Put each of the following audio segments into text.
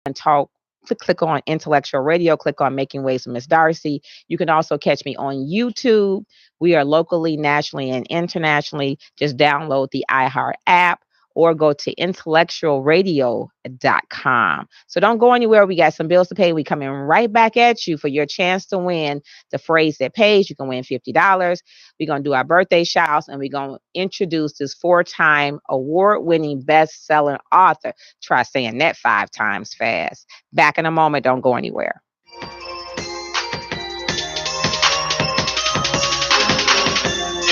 and talk, click on Intellectual Radio, click on Making Waves with Miss Darcy. You can also catch me on YouTube. We are locally, nationally, and internationally. Just download the iHeart app or go to IntellectualRadio.com. So don't go anywhere. We got some bills to pay. We coming right back at you for your chance to win the phrase that pays. You can win $50. We're going to do our birthday shouts, and we're going to introduce this 4-time award-winning best-selling author. Try saying that 5 times fast. Back in a moment. Don't go anywhere.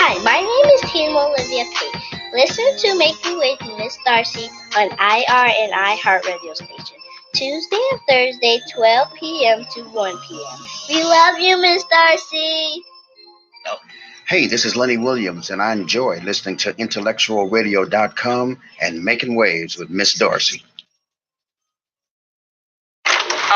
Hi, my name is Tina Olivia Pate. Listen to Making Waves with Miss Darcy on IR and iHeart radio station. Tuesday and Thursday, 12 p.m. to 1 p.m. We love you, Miss Darcy. Hey, this is Lenny Williams, and I enjoy listening to IntellectualRadio.com and Making Waves with Miss Darcy.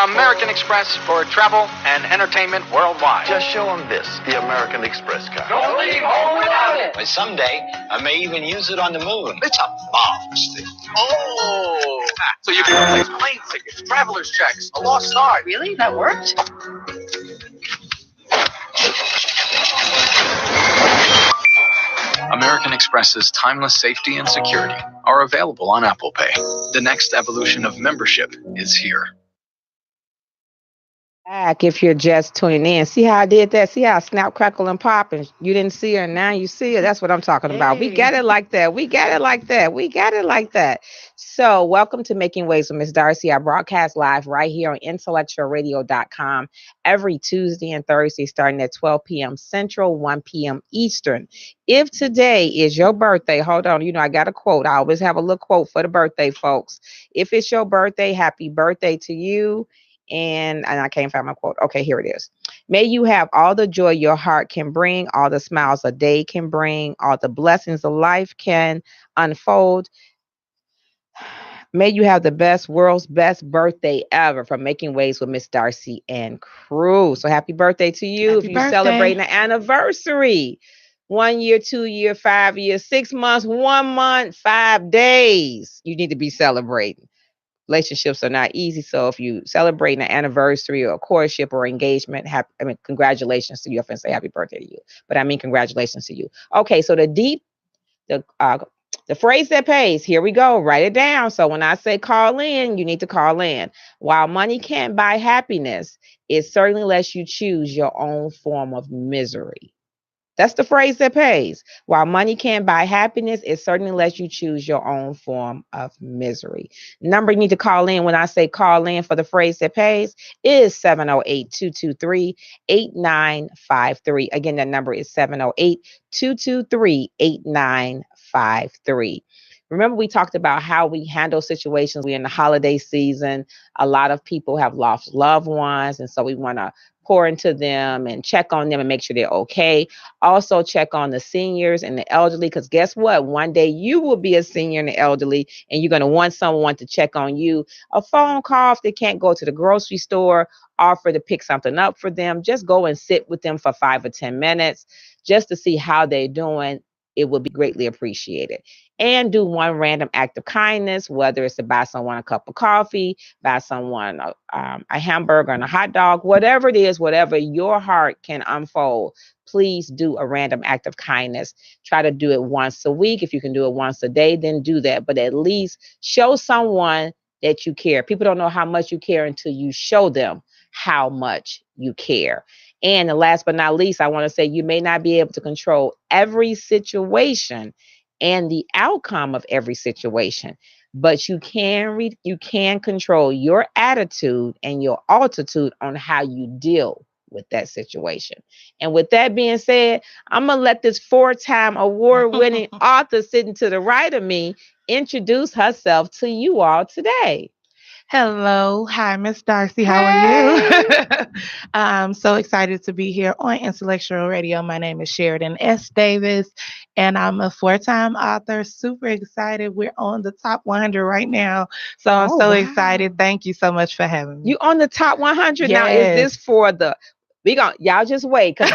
American Express for travel and entertainment worldwide. Just show them this, the American Express card. Don't leave home without it. But someday, I may even use it on the moon. It's a marvelous thing. Oh! So you can replace plane tickets, traveler's checks, a lost card. Really? That worked? American Express's timeless safety and security are available on Apple Pay. The next evolution of membership is here. Back if you're just tuning in. See how I did that? See how I snap, crackle, and pop, and you didn't see her, and now you see her? That's what I'm talking about. We got it like that. We got it like that. We got it like that. So welcome to Making Waves with Miss Darcy. I broadcast live right here on IntellectualRadio.com every Tuesday and Thursday starting at 12 p.m. Central, 1 p.m. Eastern. If today is your birthday, hold on, I got a quote. I always have a little quote for the birthday folks. If it's your birthday, happy birthday to you. And I can't find my quote. Okay, here it is. May you have all the joy your heart can bring, all the smiles a day can bring, all the blessings of life can unfold. May you have the world's best birthday ever from Making Waves with Miss Darcy and crew. So happy birthday to you. If you're celebrating an anniversary. 1 year, 2 year, 5 years, 6 months, 1 month, 5 days. You need to be celebrating. Relationships are not easy. So if you celebrate an anniversary or a courtship or engagement, congratulations to you. I often say happy birthday to you, but I mean congratulations to you. Okay, so the phrase that pays, here we go. Write it down. So when I say call in, you need to call in. While money can't buy happiness, it certainly lets you choose your own form of misery. That's the phrase that pays. While money can't buy happiness, it certainly lets you choose your own form of misery. Number you need to call in when I say call in for the phrase that pays is 708-223-8953. Again, that number is 708-223-8953. Remember, we talked about how we handle situations. We're in the holiday season. A lot of people have lost loved ones, and so we want to pour into them and check on them and make sure they're okay. Also check on the seniors and the elderly, because guess what? One day you will be a senior and the elderly, and you're going to want someone to check on you. A phone call if they can't go to the grocery store, offer to pick something up for them. Just go and sit with them for 5 or 10 minutes just to see how they're doing. It will be greatly appreciated. And do one random act of kindness, whether it's to buy someone a cup of coffee, buy someone a hamburger and a hot dog, whatever it is, whatever your heart can unfold, please do a random act of kindness. Try to do it once a week. If you can do it once a day, then do that. But at least show someone that you care. People don't know how much you care until you show them how much you care. And last but not least, I want to say you may not be able to control every situation and the outcome of every situation, but you can control your attitude and your altitude on how you deal with that situation. And with that being said, I'm going to let this 4-time award-winning author sitting to the right of me introduce herself to you all today. Hello. Hi, Miss Darcy. How are you? I'm so excited to be here on Intellectual Radio. My name is Sheridan S. Davis, and I'm a 4-time author. Super excited. We're on the top 100 right now. So I'm excited. Thank you so much for having me. You on the top 100 Yes. now. Is this for the Y'all just wait, because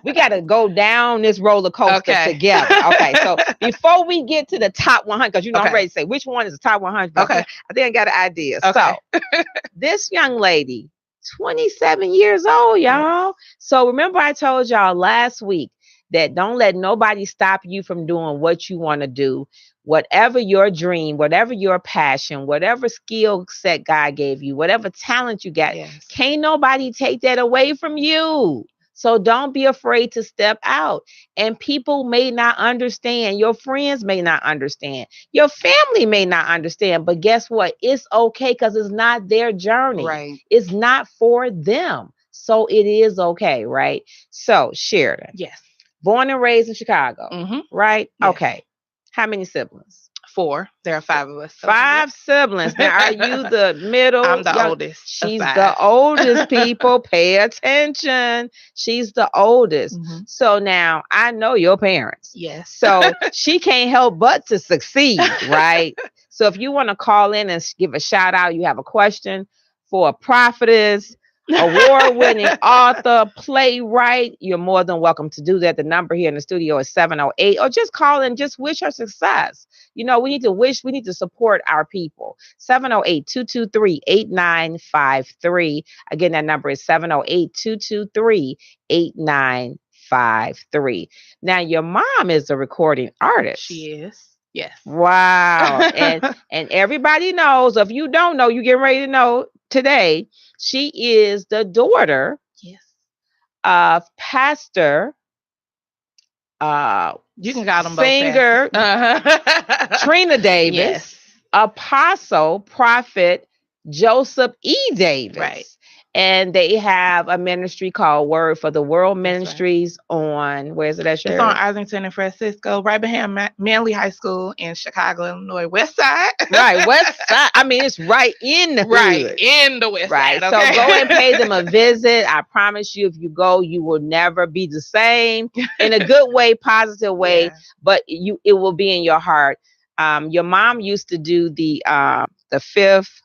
we gotta go down this roller coaster together. Okay, so before we get to the top 100, because I'm ready to say which one is the top 100. Okay, I think I got an idea. Okay. So this young lady, 27 years old, y'all. So remember I told y'all last week that don't let nobody stop you from doing what you want to do. Whatever your dream, whatever your passion, whatever skill set God gave you, whatever talent you got, can't nobody take that away from you. So don't be afraid to step out. And people may not understand. Your friends may not understand. Your family may not understand. But guess what? It's okay, because it's not their journey. Right. It's not for them. So it is okay, right? So Sheridan. Yes. Born and raised in Chicago, right? Yes. Okay. How many siblings? 4. There are 5 of us. 5 siblings. Now, are you the middle? I'm the oldest. She's the oldest, people. Pay attention. She's the oldest. So now, I know your parents. Yes. So she can't help but to succeed, right? So if you want to call in and give a shout out, you have a question for a prophetess, award-winning author, playwright, you're more than welcome to do that. The number here in the studio is 708, or just call and just wish her success. We need to support our people. 708-223-8953. Again, that number is 708-223-8953. Now, your mom is a recording artist. She is. Yes. Wow. and everybody knows. If you don't know, you get ready to know today. She is the daughter of Pastor you can call them singer Trina Davis, Apostle Prophet Joseph E. Davis. Right. And they have a ministry called Word for the World Ministries on, where is it at? It's on Arlington and Francisco, right behind Manley High School in Chicago, Illinois, West Side. Right, West Side. I mean, it's right in the hood. Right, in the West Side. Okay? So go and pay them a visit. I promise you, if you go, you will never be the same, in a good way, positive way, but it will be in your heart. Your mom used to do the fifth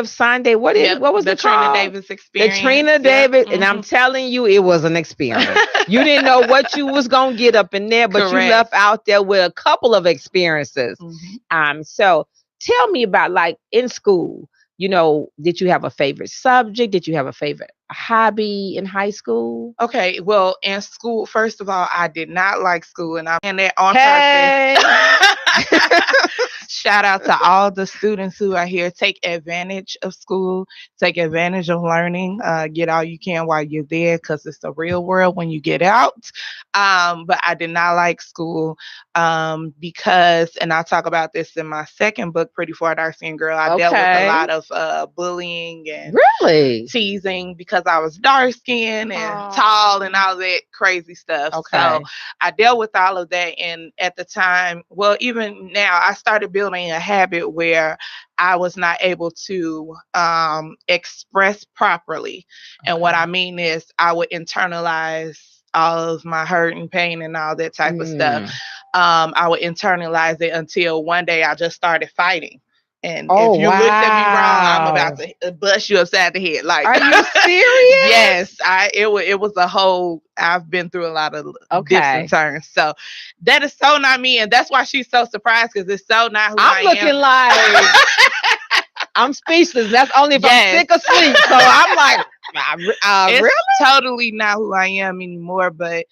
Sunday. What was the Trina Davis experience? The Trina Davis, and I'm telling you, it was an experience. You didn't know what you was gonna get up in there, but you left out there with a couple of experiences. So tell me about, like, in school. Did you have a favorite subject? Did you have a favorite hobby in high school? Okay, well, in school, first of all, I did not like school, and I'm in there on purpose. Shout out to all the students who are here. Take advantage of school. Take advantage of learning. Get all you can while you're there, because it's the real world when you get out. But I did not like school because, and I'll talk about this in my second book, Pretty for a Darcy Girl. I dealt with a lot of bullying and teasing because I was dark skinned and tall and all that crazy stuff. So I dealt with all of that. And at the time, well, even now, I started building a habit where I was not able to express properly. And what I mean is I would internalize all of my hurt and pain and all that type of stuff. I would internalize it until one day I just started fighting. And if you looked at me wrong, I'm about to bust you upside the head. Like, are you serious? Yes. It was a whole, I've been through a lot of different turns. So that is so not me. And that's why she's so surprised, because it's so not who I am. I'm looking like I'm speechless. That's only if I'm sick or sleep. So I'm like, it's really? Totally not who I am anymore. But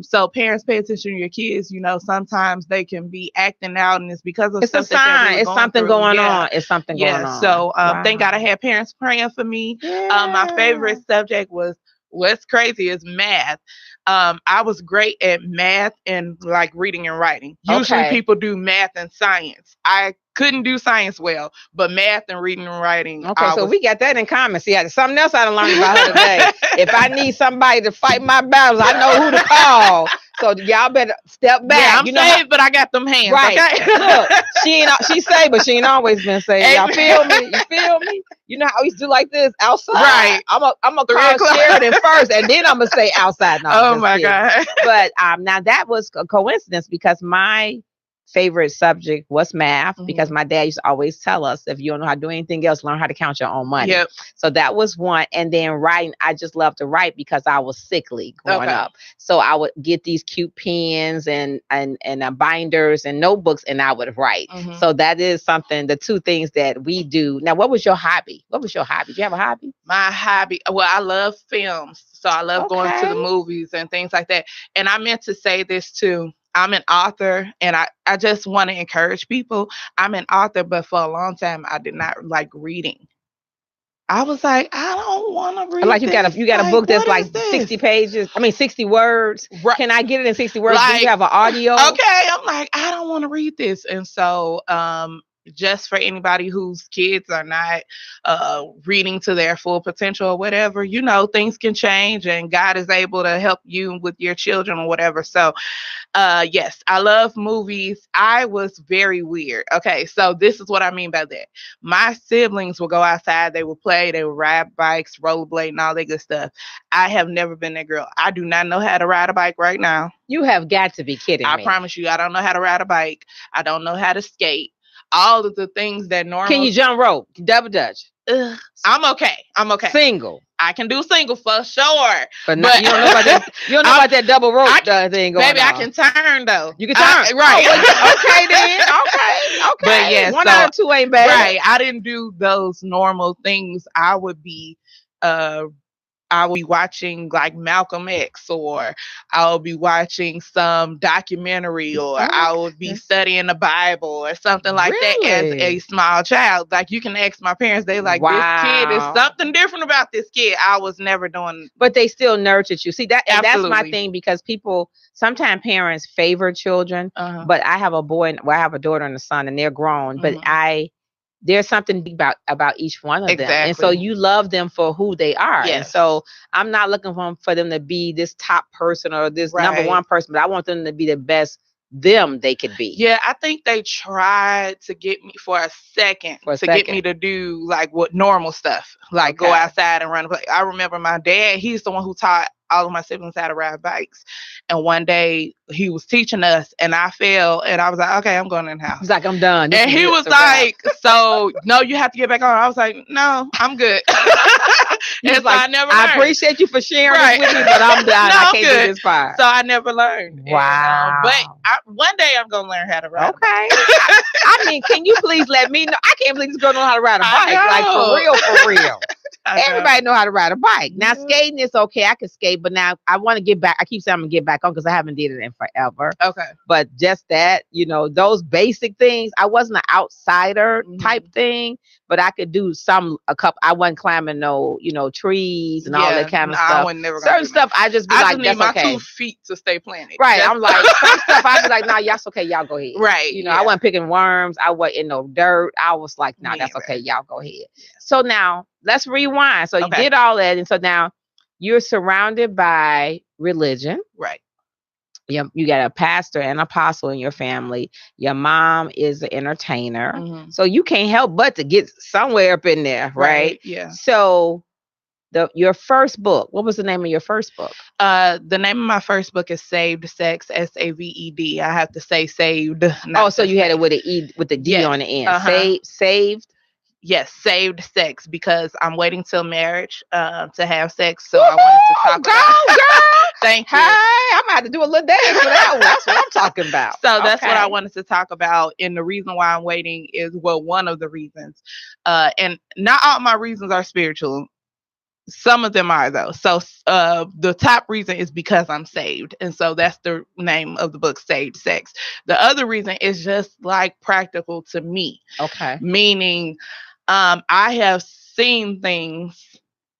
so parents, pay attention to your kids. Sometimes they can be acting out, and it's because of it's a sign. It's something going on. It's something going on. So thank God I had parents praying for me. My favorite subject was, what's crazy is math. I was great at math and like reading and writing. Usually people do math and science. I couldn't do science well, but math and reading and writing. Okay, so we got that in common. See, something else I learned about her today. If I need somebody to fight my battles, I know who to call. So y'all better step back. Yeah, I'm saved, but I got them hands. Right. Okay? Look, she's saved, but she ain't always been saved. Y'all feel me? You feel me? You know how we used to do like this outside? Right. I'm gonna call Sheridan first, and then I'm gonna say outside. No, oh my God. But now that was a coincidence, because my favorite subject was math because Mhm. my dad used to always tell us, if you don't know how to do anything else, learn how to count your own money. Yep. So that was one. And then writing, I just love to write because I was sickly growing Okay. up. So I would get these cute pens and binders and notebooks, and I would write. Mhm. So that is something, the two things that we do. Now, what was your hobby? What was your hobby? Do you have a hobby? My hobby, well, I love films. So I love going to the Okay. movies and things like that. And I meant to say this too. I'm an author, and I just want to encourage people. I'm an author, but for a long time, I did not like reading. I was like, I don't want to read Like this. you got a Like, book that's what like is this? 60 pages. I mean 60 words. Right. Can I get it in 60 words? Do Like, you have an audio? Okay, I'm like, I don't want to read this. And so just for anybody whose kids are not reading to their full potential or whatever, things can change, and God is able to help you with your children or whatever. So yes, I love movies. I was very weird. Okay, so this is what I mean by that. My siblings would go outside, they would play, they would ride bikes, rollerblade, and all that good stuff. I have never been that girl. I do not know how to ride a bike right now. You have got to be kidding I me. promise you, I don't know how to ride a bike. I don't know how to skate. All of the things that normal. Can you jump rope? Double dutch? I'm okay. Single? I can do single for sure. But you don't know about that. You don't know about that double rope thing going Baby, on. I can turn though. You can turn, right? Okay then. Okay. But yeah, one out of two ain't bad. Right. I didn't do those normal things. I would be watching like Malcolm X, or I would be watching some documentary, or I would be studying the Bible or something like that as a small child. Like, you can ask my parents, they like, this kid is something different about this kid. I was never doing. But they still nurtured you. See, that's my thing, because sometimes parents favor children, but I have a boy, I have a daughter and a son, and they're grown, but there's something about each one of them. And so you love them for who they are. Yes. And so I'm not looking for them to be this top person or this number one person, but I want them to be the best them they could be. Yeah, I think they tried to get me for a second get me to do like what normal stuff, like go outside and run. I remember my dad, he's the one who taught all of my siblings how to ride bikes. And one day he was teaching us, and I fell, and I was like, okay, I'm going in the house. He's like, I'm done. And he was like, so no, you have to get back on. I was like, no, I'm good. And so like, I never learned. I appreciate you for sharing this with me, but I'm done. I can't do this part. So I never learned. Wow. But one day I'm going to learn how to ride. Okay. I mean, can you please let me know? I can't believe this girl knows how to ride a bike. Like, for real. Everybody know how to ride a bike. Now, skating is okay. I can skate, but now I want to get back. I keep saying I'm going to get back on because I haven't did it in forever. Okay. But just that, those basic things, I wasn't an outsider type thing, but I could do I wasn't climbing trees and all that kind of stuff. I would never certain stuff, I just be like, need that's my okay. 2 feet to stay planted. Right. I'm like, some stuff I'd be like, nah, y'all okay, y'all go ahead. Right. I wasn't picking worms. I wasn't in no dirt. I was like, nah, that's okay, y'all go ahead. Yeah. So now let's rewind. So you did all that, and so now you're surrounded by religion. Right. You got a pastor and apostle in your family. Your mom is an entertainer. Mm-hmm. So you can't help but to get somewhere up in there, right? Yeah. So your first book, what was the name of your first book? The name of my first book is Saved Sex, SAVED. I have to say saved. So you had it with the D on the end. Saved. Yes, saved sex, because I'm waiting till marriage to have sex. So I wanted to talk about. Girl. Thank you. Hey, I'm gonna have to do a little dance for that one. That's what I'm talking about. So that's what I wanted to talk about. And the reason why I'm waiting is, one of the reasons. And not all my reasons are spiritual. Some of them are, though. So the top reason is because I'm saved. And so that's the name of the book, Saved Sex. The other reason is just like practical to me. Okay. Meaning I have seen things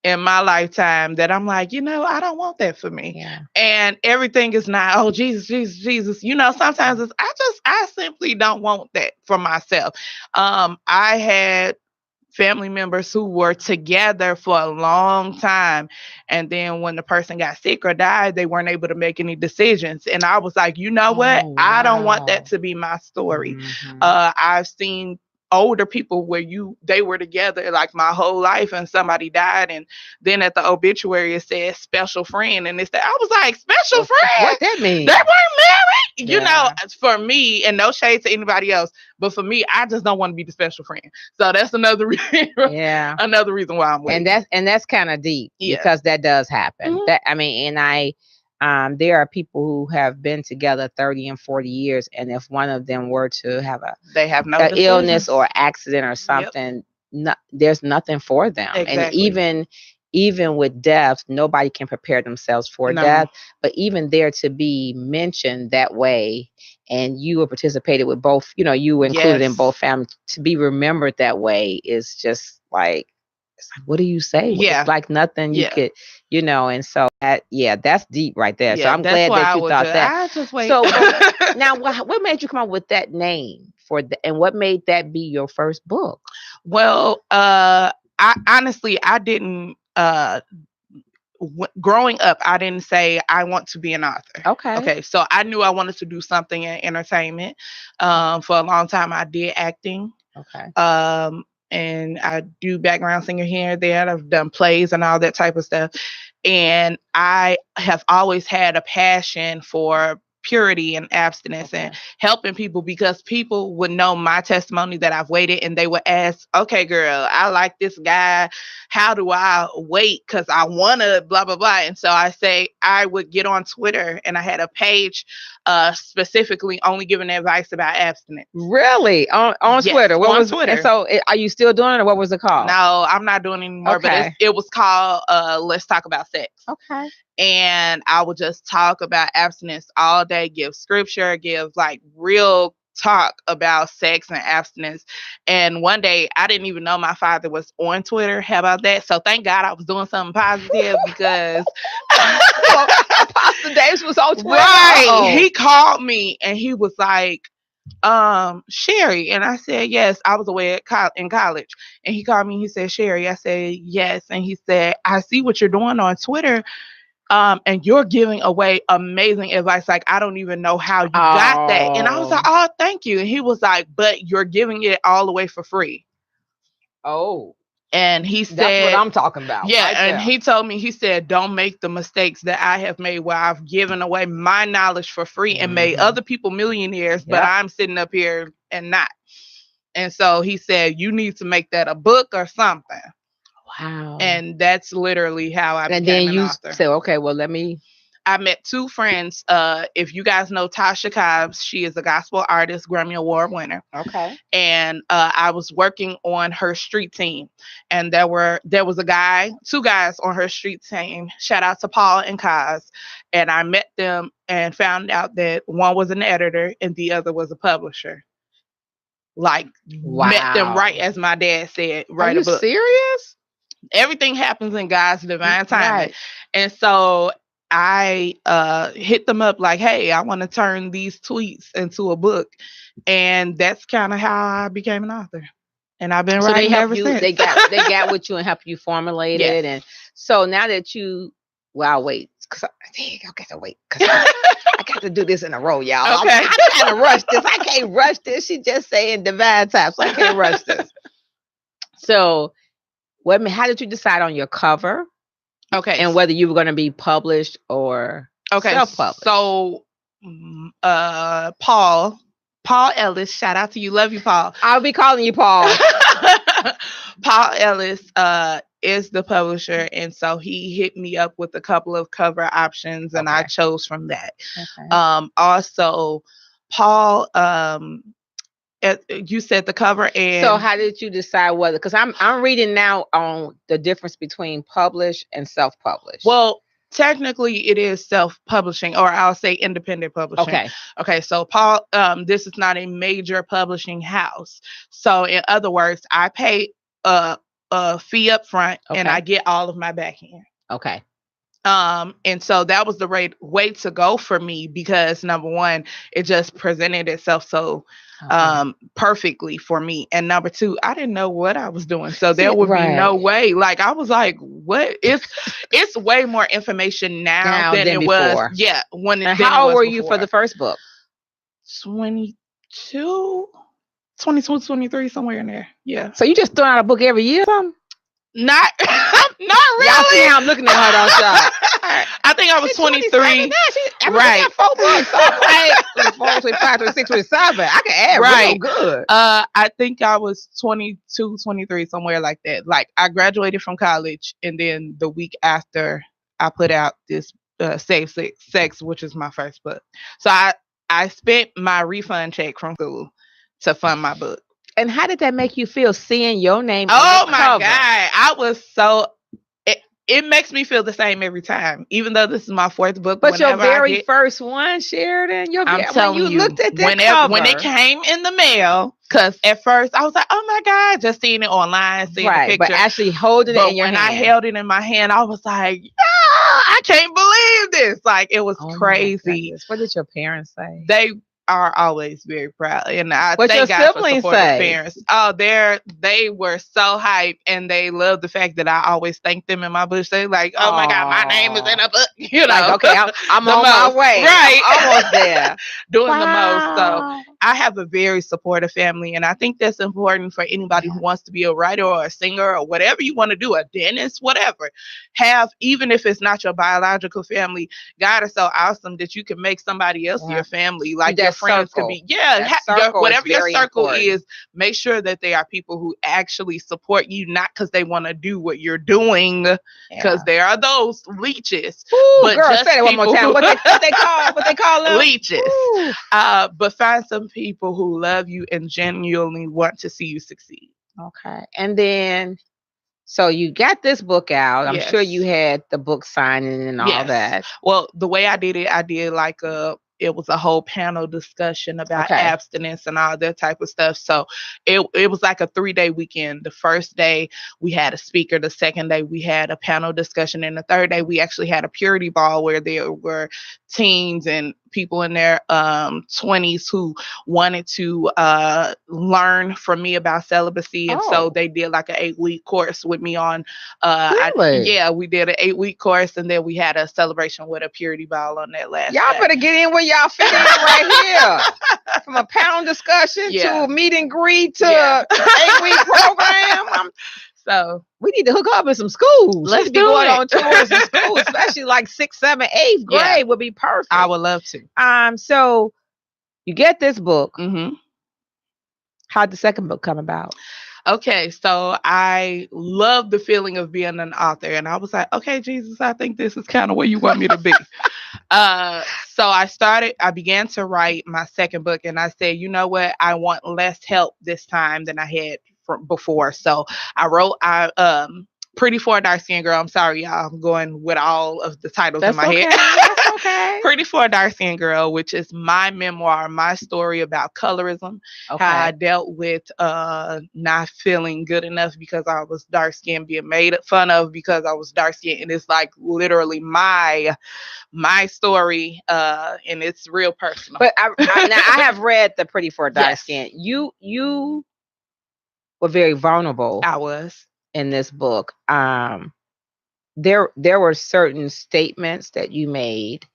in my lifetime that I'm like, I don't want that for me. Yeah. And everything is not, oh, Jesus. Sometimes it's, I simply don't want that for myself. I had family members who were together for a long time, and then when the person got sick or died, they weren't able to make any decisions. And I was like, what? Wow. I don't want that to be my story. Mm-hmm. I've seen older people where they were together like my whole life and somebody died, and then at the obituary it said special friend, and it's that I was like, special friend? What that mean? They weren't married? You know, Yeah. for me, and no shade to anybody else, but for me, I just don't want to be the special friend. So that's another reason. Yeah. Another reason why I'm waiting. And that's kind of deep Yeah. because that does happen. Mhm. That I mean, and there are people who have been together 30 and 40 years, and if one of them were to have They have no a illness decisions. or accident or something, there's nothing for them. Exactly. And even with death, nobody can prepare themselves for No. death. But even there to be mentioned that way, and you were participated with both, you were included in Yes. both families, to be remembered that way is just like, it's like, what do you say? Yeah. It's like nothing you Yeah. could, and so that's deep right there. So Yeah, I'm that's glad why that I you was thought just, that. I just wait. So now, what made you come up with that name and what made that be your first book? Well, I honestly, I didn't. Growing up, I didn't say I want to be an author. Okay. So I knew I wanted to do something in entertainment. For a long time, I did acting. Okay. And I do background singer here and there. I've done plays and all that type of stuff. And I have always had a passion for purity and abstinence and helping people, because people would know my testimony that I've waited, and they would ask, okay, girl, I like this guy. How do I wait? Because I want to blah, blah, blah. And so I would get on Twitter, and I had a page specifically only giving advice about abstinence. Really? On Yes, Twitter? What on was Twitter. And so are you still doing it, or what was it called? No, I'm not doing it anymore, Okay. but it was called Let's Talk About Sex. Okay. And I would just talk about abstinence all day, give scripture, give like real talk about sex and abstinence. And one day, I didn't even know my father was on Twitter. How about that? So thank God I was doing something positive, because Apostle Davis was on Twitter. right, Uh-oh. he called me and he was like, Sherry. And I said, yes. I was away in college, and he called me and he said, Sherry. I said, yes. And he said, I see what you're doing on Twitter. And you're giving away amazing advice. Like, I don't even know how you got that. And I was like, oh, thank you. And he was like, but you're giving it all away for free. Oh. And he said, that's what I'm talking about. Yeah. Right And there. he told me, he said, don't make the mistakes that I have made, where I've given away my knowledge for free and made other people millionaires, but I'm sitting up here and not. And so he said, you need to make that a book or something. Wow. And that's literally how I became an author. And then you said, okay, well, I met two friends. If you guys know Tasha Cobbs, she is a gospel artist, Grammy Award winner. Okay. And I was working on her street team, and there was two guys on her street team. Shout out to Paul and Kaz. And I met them and found out that one was an editor and the other was a publisher. Like, met them right as my dad said, write a book. Are you serious? Everything happens in God's divine timing. Right. And so I hit them up like, hey, I want to turn these tweets into a book. And that's kind of how I became an author. And I've been writing ever since. They got with you and helped you formulate it. And so now that wait, because I got to wait, because I got to do this in a row, y'all. Okay. I got to rush this. I can't rush this. She just saying divine time, so I can't rush this. So, how did you decide on your cover? Okay. And whether you were going to be published or self-published? So, Paul Ellis, shout out to you. Love you, Paul. I'll be calling you Paul. Paul Ellis is the publisher, and so he hit me up with a couple of cover options, and I chose from that. Okay. Also, Paul, you said the cover, and so how did you decide whether? Because I'm reading now on the difference between published and self-published. Well, technically, it is self-publishing, or I'll say independent publishing. Okay. So Paul, this is not a major publishing house. So in other words, I pay a fee up front, and I get all of my back end. Okay. And so that was the way to go for me, because number one, it just presented itself so perfectly for me. And number two, I didn't know what I was doing. So there would be no way. Like, I was like, what? It's way more information now than it before. Was. Yeah. How old were you for the first book? 22. 22, 23, somewhere in there. Yeah. So you just throw out a book every year or something? Not really. Y'all see how I'm looking at her, don't y'all? I think I was 23. Right. 4 books. So I'm like 4, 25, 26, 27. I can add real good. I think I was 22, 23, somewhere like that. Like I graduated from college, and then the week after I put out this Safe Sex, which is my first book. So I spent my refund check from school to fund my book. And how did that make you feel seeing your name? Oh my God. I was so, it makes me feel the same every time, even though this is my 4th book. But your very first one, Sheridan, I'm telling you, looked at that cover. When it came in the mail, because at first I was like, oh my God, just seeing it online, seeing the picture. But actually holding it in your hand. When I held it in my hand, I was like, yeah, I can't believe this. Like, it was crazy. What did your parents say? They are always very proud, and I what thank your God siblings for supportive parents. Oh, they were so hyped, and they love the fact that I always thank them in my book. They like, oh my God, my name is in a book. You know, like, okay, I'm on my way, right? I'm almost there, doing the most. So I have a very supportive family, and I think that's important for anybody who wants to be a writer or a singer or whatever you want to do, a dentist, whatever. Even if it's not your biological family, God is so awesome that you can make somebody else your family, like your friends could be. Whatever your circle is, make sure that they are people who actually support you, not because they want to do what you're doing, because there are those leeches. Ooh, but girl, say it one more time. What they call them? Leeches. But find some people who love you and genuinely want to see you succeed. Okay. And then, so you got this book out. I'm sure you had the book signing and all that. Well, the way I did it, I did like it was a whole panel discussion about abstinence and all that type of stuff. So it was like a 3-day weekend. The first day we had a speaker. The second day we had a panel discussion. And the third day we actually had a purity ball where there were teens and people in their 20s who wanted to learn from me about celibacy. And so they did like an 8-week course with me on really? We did an 8-week course, and then we had a celebration with a purity ball on that last y'all day. Better get in where y'all fit in right here. From a panel discussion to a meet and greet to an 8-week program. So we need to hook up with some schools. Let's be going on tours in schools, especially like 6th, 7th, 8th grade would be perfect. I would love to. So you get this book. Mm-hmm. How'd the second book come about? Okay, so I love the feeling of being an author, and I was like, okay, Jesus, I think this is kind of where you want me to be. So I began to write my second book, and I said, you know what? I want less help this time than I had before. So I wrote Pretty for a Darcy Girl. I'm sorry, y'all. I'm going with all of the titles in my head. That's okay. Pretty for a Darcy Girl, which is my memoir, my story about colorism, how I dealt with not feeling good enough because I was dark skinned, being made fun of because I was dark skinned, and it's like literally my story, and it's real personal. But I have read the Pretty for a Dark Skin. You were very vulnerable. I was. In this book, there were certain statements that you made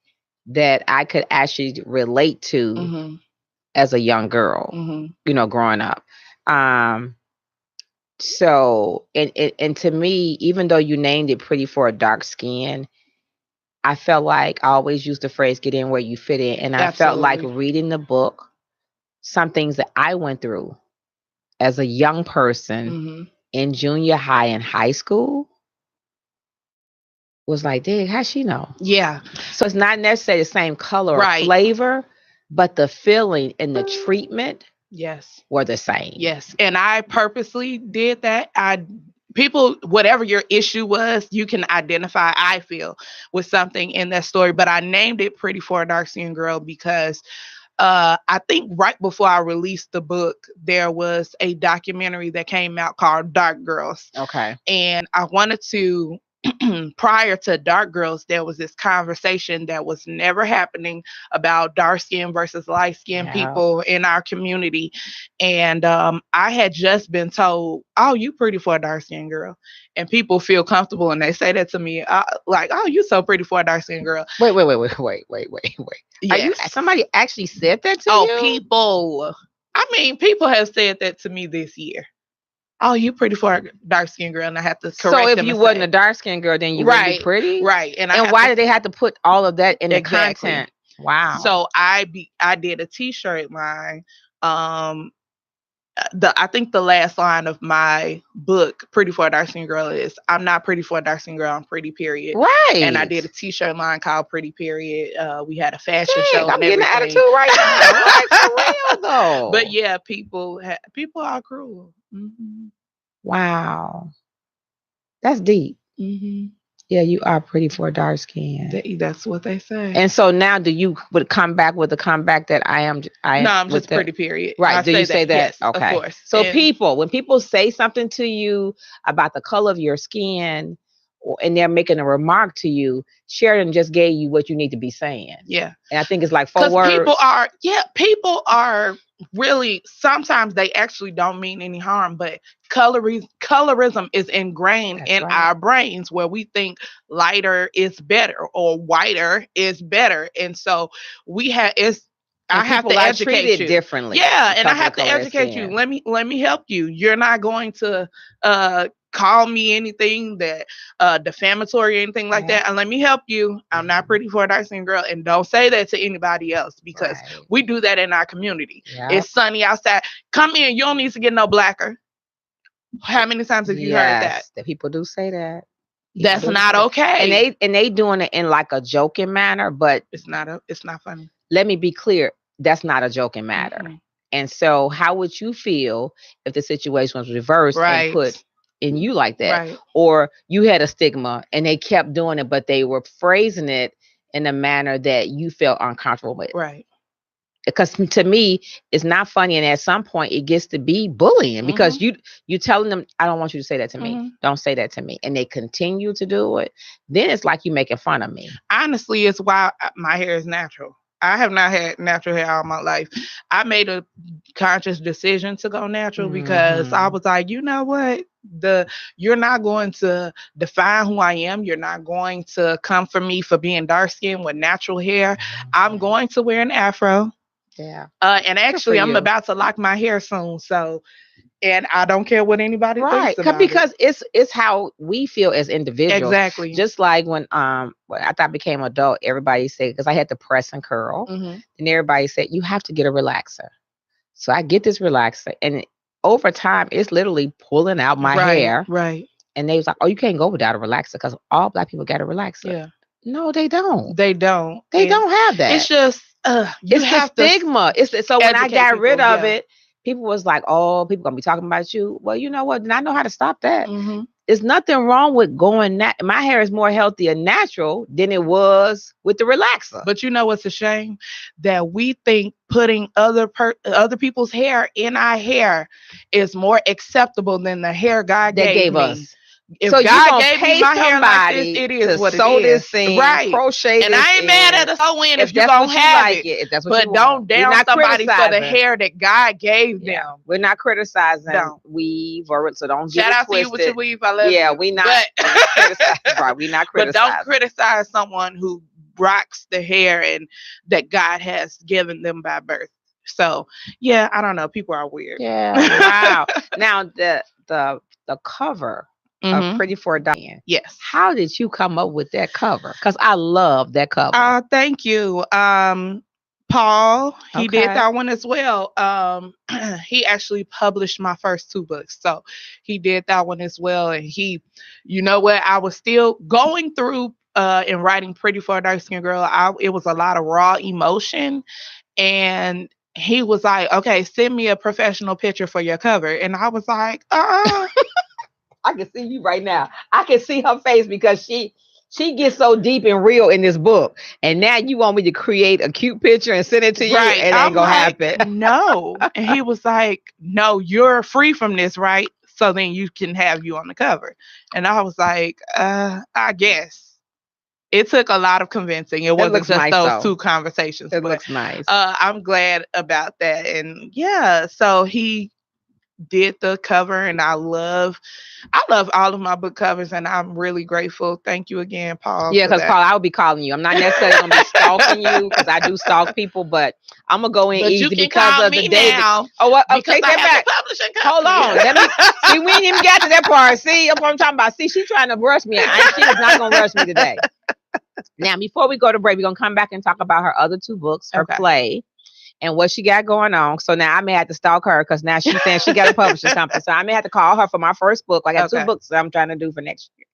that I could actually relate to as a young girl, growing up. So, and to me, even though you named it Pretty for a Dark Skin, I felt like I always used the phrase "get in where you fit in," and I felt like reading the book, some things that I went through as a young person. In junior high and high school was like, dang, how'd she know? Yeah. So it's not necessarily the same color or flavor, but the feeling and the treatment were the same. Yes. And I purposely did that. People, whatever your issue was, you can identify, I feel, with something in that story. But I named it Pretty for a Dark-Skinned Girl because I think right before I released the book, there was a documentary that came out called Dark Girls. Okay. And I wanted to, prior to Dark Girls, there was this conversation that was never happening about dark skin versus light skin people in our community. And I had just been told, oh, you pretty for a dark skin girl. And people feel comfortable and they say that to me, like, oh, you so pretty for a dark skin girl. Wait. Yes. Somebody actually said that to you? Oh, people. I mean, people have said that to me this year. Oh, you pretty for a dark skinned girl, and I have to correct So if them you and wasn't say, a dark skinned girl, then you wouldn't be right, pretty. right. And why did they have to put all of that in the Exactly. content? Wow. So I did a T-shirt line. I think the last line of my book, Pretty for a Dark Skinned Girl, is I'm not pretty for a dark skinned girl, I'm pretty, period. Right. And I did a T-shirt line called Pretty, period. We had a fashion show. I'm and getting everything. attitude right now. Like, for real though. But yeah, people are cruel. Mm-hmm. Wow. That's deep. Mm-hmm. Yeah, you are pretty for a dark skin. That's what they say. And so now, do you would come back with the comeback that I am? No, I'm just pretty, period. Right? Do you say that? Yes, okay. Of course. So when people say something to you about the color of your skin, and they're making a remark to you, Sheridan just gave you what you need to be saying. Yeah. And I think it's like 4 words. People are really, sometimes they actually don't mean any harm, but colorism is ingrained in our brains, where we think lighter is better or whiter is better. And so I have to educate you differently. Yeah, and I have to educate you. Let me help you. You're not going to call me anything that defamatory or anything like that. And let me help you. I'm not pretty for a dark skinned girl. And don't say that to anybody else, because we do that in our community. It's sunny outside. Come in. You don't need to get no blacker. How many times have you heard that? That people do say that. That's not okay. And they doing it in like a joking manner, but it's not funny. Let me be clear. That's not a joking matter. Mm-hmm. And so how would you feel if the situation was reversed and put in you like that? Right. Or you had a stigma and they kept doing it, but they were phrasing it in a manner that you felt uncomfortable with. Right. Because to me, it's not funny. And at some point it gets to be bullying, because you telling them, I don't want you to say that to me. Don't say that to me. And they continue to do it. Then it's like you making fun of me. Honestly, it's why my hair is natural. I have not had natural hair all my life. I made a conscious decision to go natural because I was like, you know what? You're not going to define who I am. You're not going to come for me for being dark skinned with natural hair. I'm going to wear an afro. Yeah. And actually, I'm about to lock my hair soon. So, and I don't care what anybody thinks about because it's how we feel as individuals. Exactly. Just like when after I became an adult, everybody said, because I had to press and curl, and everybody said you have to get a relaxer. So I get this relaxer, and over time, it's literally pulling out my hair. Right. And they was like, "Oh, you can't go without a relaxer because all Black people got a relaxer." Yeah. No, they don't. They don't. They don't have that. It's just it's the stigma. So when I got rid of it, people was like, "Oh, people gonna be talking about you." Well, you know what? And I know how to stop that. There's nothing wrong with going. My hair is more healthy and natural than it was with the relaxer. But you know what's a shame? That we think putting other people's hair in our hair is more acceptable than the hair God gave us. If so God gave me my hair like this, it is what sew it is. This thing, right. Crochet and this I ain't mad at a sew-in if you don't have it. If that's what but don't down somebody for the hair that God gave them. We're not criticizing weave or so don't shout out to you with your weave. I love you. We not criticizing. Right, we not criticizing. But don't criticize someone who rocks the hair and that God has given them by birth. So yeah, I don't know. People are weird. Yeah. Wow. Now the cover. Pretty for a Diane. Yes. How did you come up with that cover? Because I love that cover. Thank you. Paul, he did that one as well. He actually published my first 2 books. So he did that one as well. And you know what? I was still going through and writing Pretty for a Dark Skinned Girl. It was a lot of raw emotion. And he was like, okay, send me a professional picture for your cover. And I was like, I can see you right now. I can see her face because she gets so deep and real in this book. And now you want me to create a cute picture and send it to you? Right. It ain't gonna happen. No. And he was like, no, you're free from this, right? So then you can have you on the cover. And I was like, I guess. It took a lot of convincing. It wasn't just those 2 conversations. It looks nice. I'm glad about that. And yeah, so he did the cover, and I love all of my book covers, and I'm really grateful. Thank you again, Paul. Yeah, for because that. Paul, I will be calling you. I'm not necessarily gonna be stalking you because I do stalk people, but I'm gonna go in But you easy can because call of the me David. now Oh, what? Oh, because take I that have back. a publishing Hold company. on. Let me see. We ain't even got to that part. See, that's what I'm talking about. See, she's trying to rush me. She is not gonna rush me today. Now, before we go to break, we're gonna come back and talk about her other two books, her Okay. play, and what she got going on. So now I may have to stalk her because now she's saying she got a publishing company. So I may have to call her for my first book. I got two Okay. books that I'm trying to do for next year.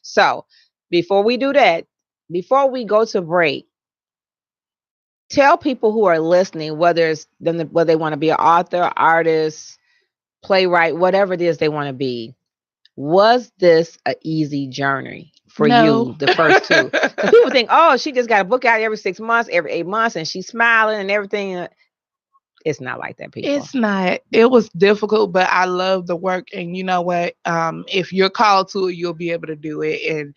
So before we do that, before we go to break, tell people who are listening whether they want to be an author, artist, playwright, whatever it is they want to be. Was this an easy journey for No. you, the first two? Because people think, oh, she just got a book out every 6 months, every 8 months, and she's smiling and everything. It's not like that, people. It's not. It was difficult, but I love the work. And you know what? If you're called to it, you'll be able to do it. And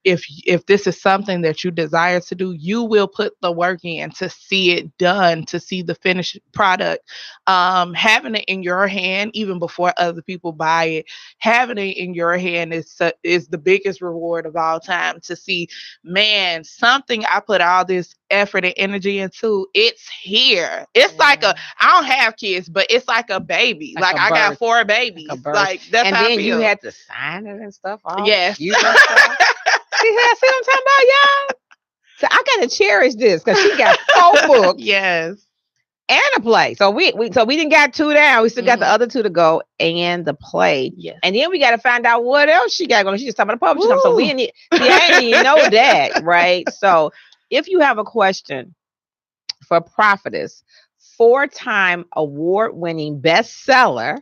if this is something that you desire to do, you will put the work in to see it done, to see the finished product. Having it in your hand, even before other people buy it, having it in your hand is the biggest reward of all time. To see, man, something I put all this effort and energy into, it's here. It's like I don't have kids, but it's like a baby. Like I got 4 babies. Like that's and how then I feel. you had to sign it and stuff. Yes. See what I'm talking about, y'all? So I gotta cherish this because she got 4 books. Yes. And a play. So we didn't got 2 down. We still got the other 2 to go and the play. Yes. And then we got to find out what else she got going. She just talking about the publishing company. So we didn't I didn't even know that, right? So if you have a question for Prophetess, 4-time award-winning bestseller,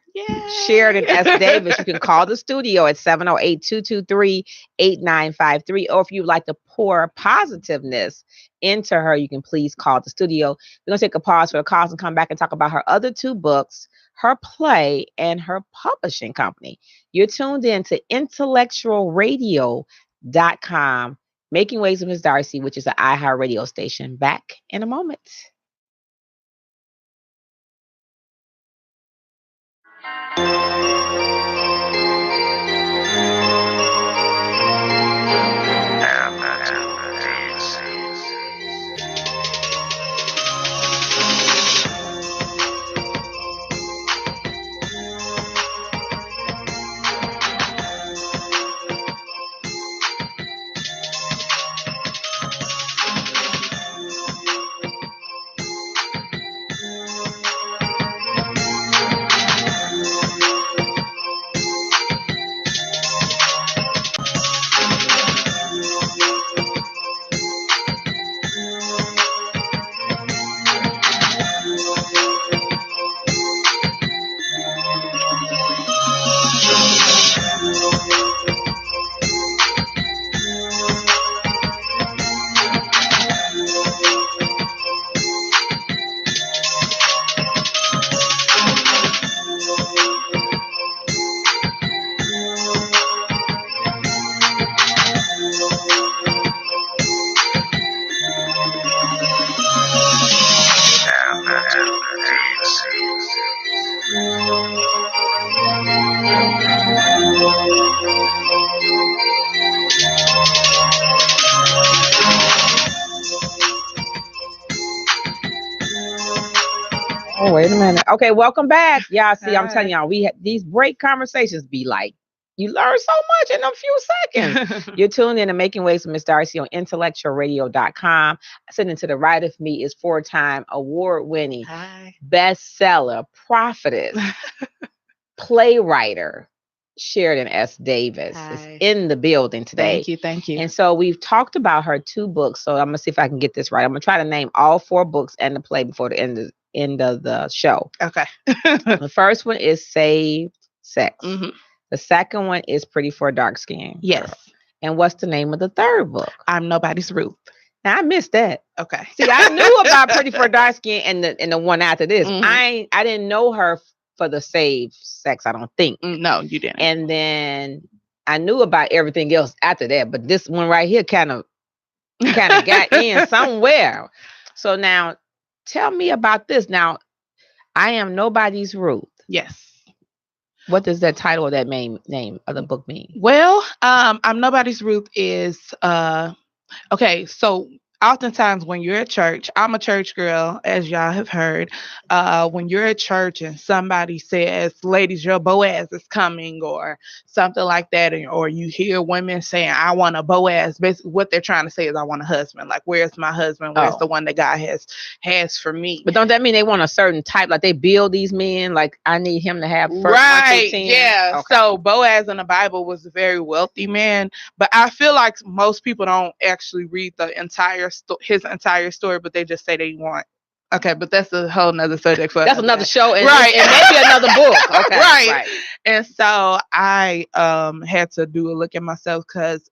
Sheridan S. Davis, you can call the studio at 708-223-8953. Or if you'd like to pour positiveness into her, you can please call the studio. We're going to take a pause for the calls and come back and talk about her other 2 books, her play, and her publishing company. You're tuned in to IntellectualRadio.com, Making Waves with Ms. Darci, which is an iHeartRadio station. Back in a moment. Oh, wait a minute. Okay, welcome back. Y'all see, I'm telling y'all, we had these break conversations be like, you learn so much in a few seconds. You're tuned in to Making Waves with Ms. Darci on IntellectualRadio.com. Sitting to the right of me is 4-time award-winning bestseller, prophetess, playwright, Sheridan S. Davis is in the building today. Thank you. And so we've talked about her 2 books. So I'm going to see if I can get this right. I'm going to try to name all 4 books and the play before the end of the show. Okay. The first one is Save Sex. Mm-hmm. The second one is Pretty for a Dark Skin. Yes. Girl. And what's the name of the third book? I'm Nobody's Ruth. Now I missed that. Okay. See, I knew about Pretty for a Dark Skin and the one after this. Mm-hmm. I didn't know her for the Save Sex, I don't think. No, you didn't. And then I knew about everything else after that, but this one right here kind of got in somewhere. So now tell me about this. Now, I Am Nobody's Ruth. Yes. What does that title or that main name of the book mean? Well, I'm Nobody's Ruth is okay, so oftentimes when you're at church, I'm a church girl, as y'all have heard. When you're at church and somebody says, ladies, your Boaz is coming, or something like that, or you hear women saying, I want a Boaz, basically what they're trying to say is, I want a husband. Like, where's my husband? Where's the one that God has for me? But don't that mean they want a certain type? Like they build these men, like I need him to have first right, 1 through 10? Yeah. Okay. So Boaz in the Bible was a very wealthy man, but I feel like most people don't actually read the entire his entire story, but they just say they want. Okay, but that's a whole nother subject for that's another show, and, right? And maybe another book. Okay, right. And so I had to do a look at myself because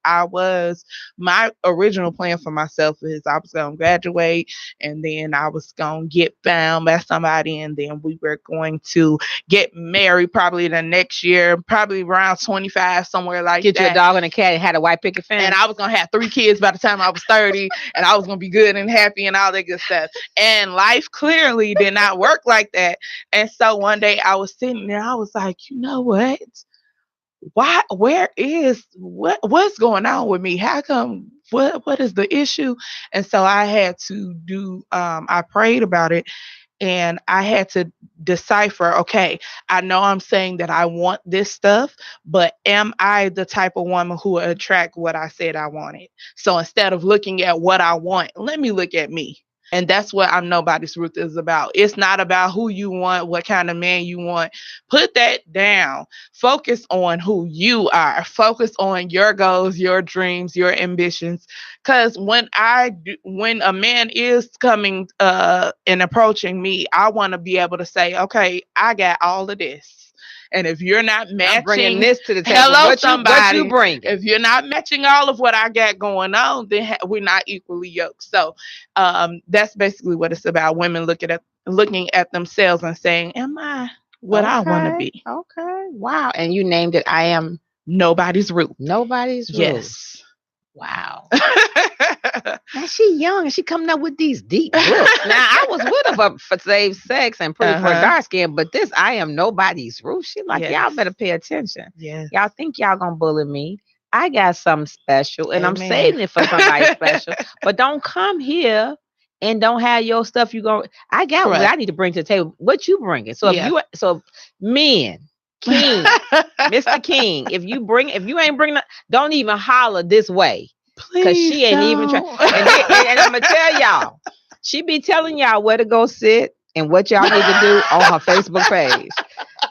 my original plan for myself is I was going to graduate and then I was going to get found by somebody and then we were going to get married probably the next year, probably around 25, somewhere like that. Get you a dog and a cat and had a white picket fence. And I was going to have 3 kids by the time I was 30 and I was going to be good and happy and all that good stuff. And life clearly did not work like that. And so one day I was sitting there, I was like, you know what? What's going on with me? How come, what is the issue? And so I had to I prayed about it and I had to decipher, okay, I know I'm saying that I want this stuff, but am I the type of woman who will attract what I said I wanted? So instead of looking at what I want, let me look at me. And that's what I'm Nobody's Ruth is about. It's not about who you want, what kind of man you want. Put that down. Focus on who you are. Focus on your goals, your dreams, your ambitions. Because when a man is coming and approaching me, I want to be able to say, okay, I got all of this. And if you're not matching, I'm bringing this to the table. Hello, what you bring? If you're not matching all of what I got going on, then we're not equally yoked. So that's basically what it's about. Women looking at themselves and saying, "Am I what I want to be?" Okay. Wow. And you named it. I am Nobody's Ruth. Nobody's Ruth. Yes. Wow. And she young and she coming up with these deep books. Now I was with her for Save Sex and Pretty for Dark Skin, but this I Am Nobody's Ruth. She like, y'all better pay attention. Yeah. Y'all think y'all gonna bully me. I got something special and I'm saving it for somebody special. But don't come here and don't have your stuff I got what I need to bring to the table. What you bringing? So if men, King, Mr. King, if you ain't bringing, don't even holler this way. Because she ain't even trying. And I'm going to tell y'all, she be telling y'all where to go sit and what y'all need to do on her Facebook page.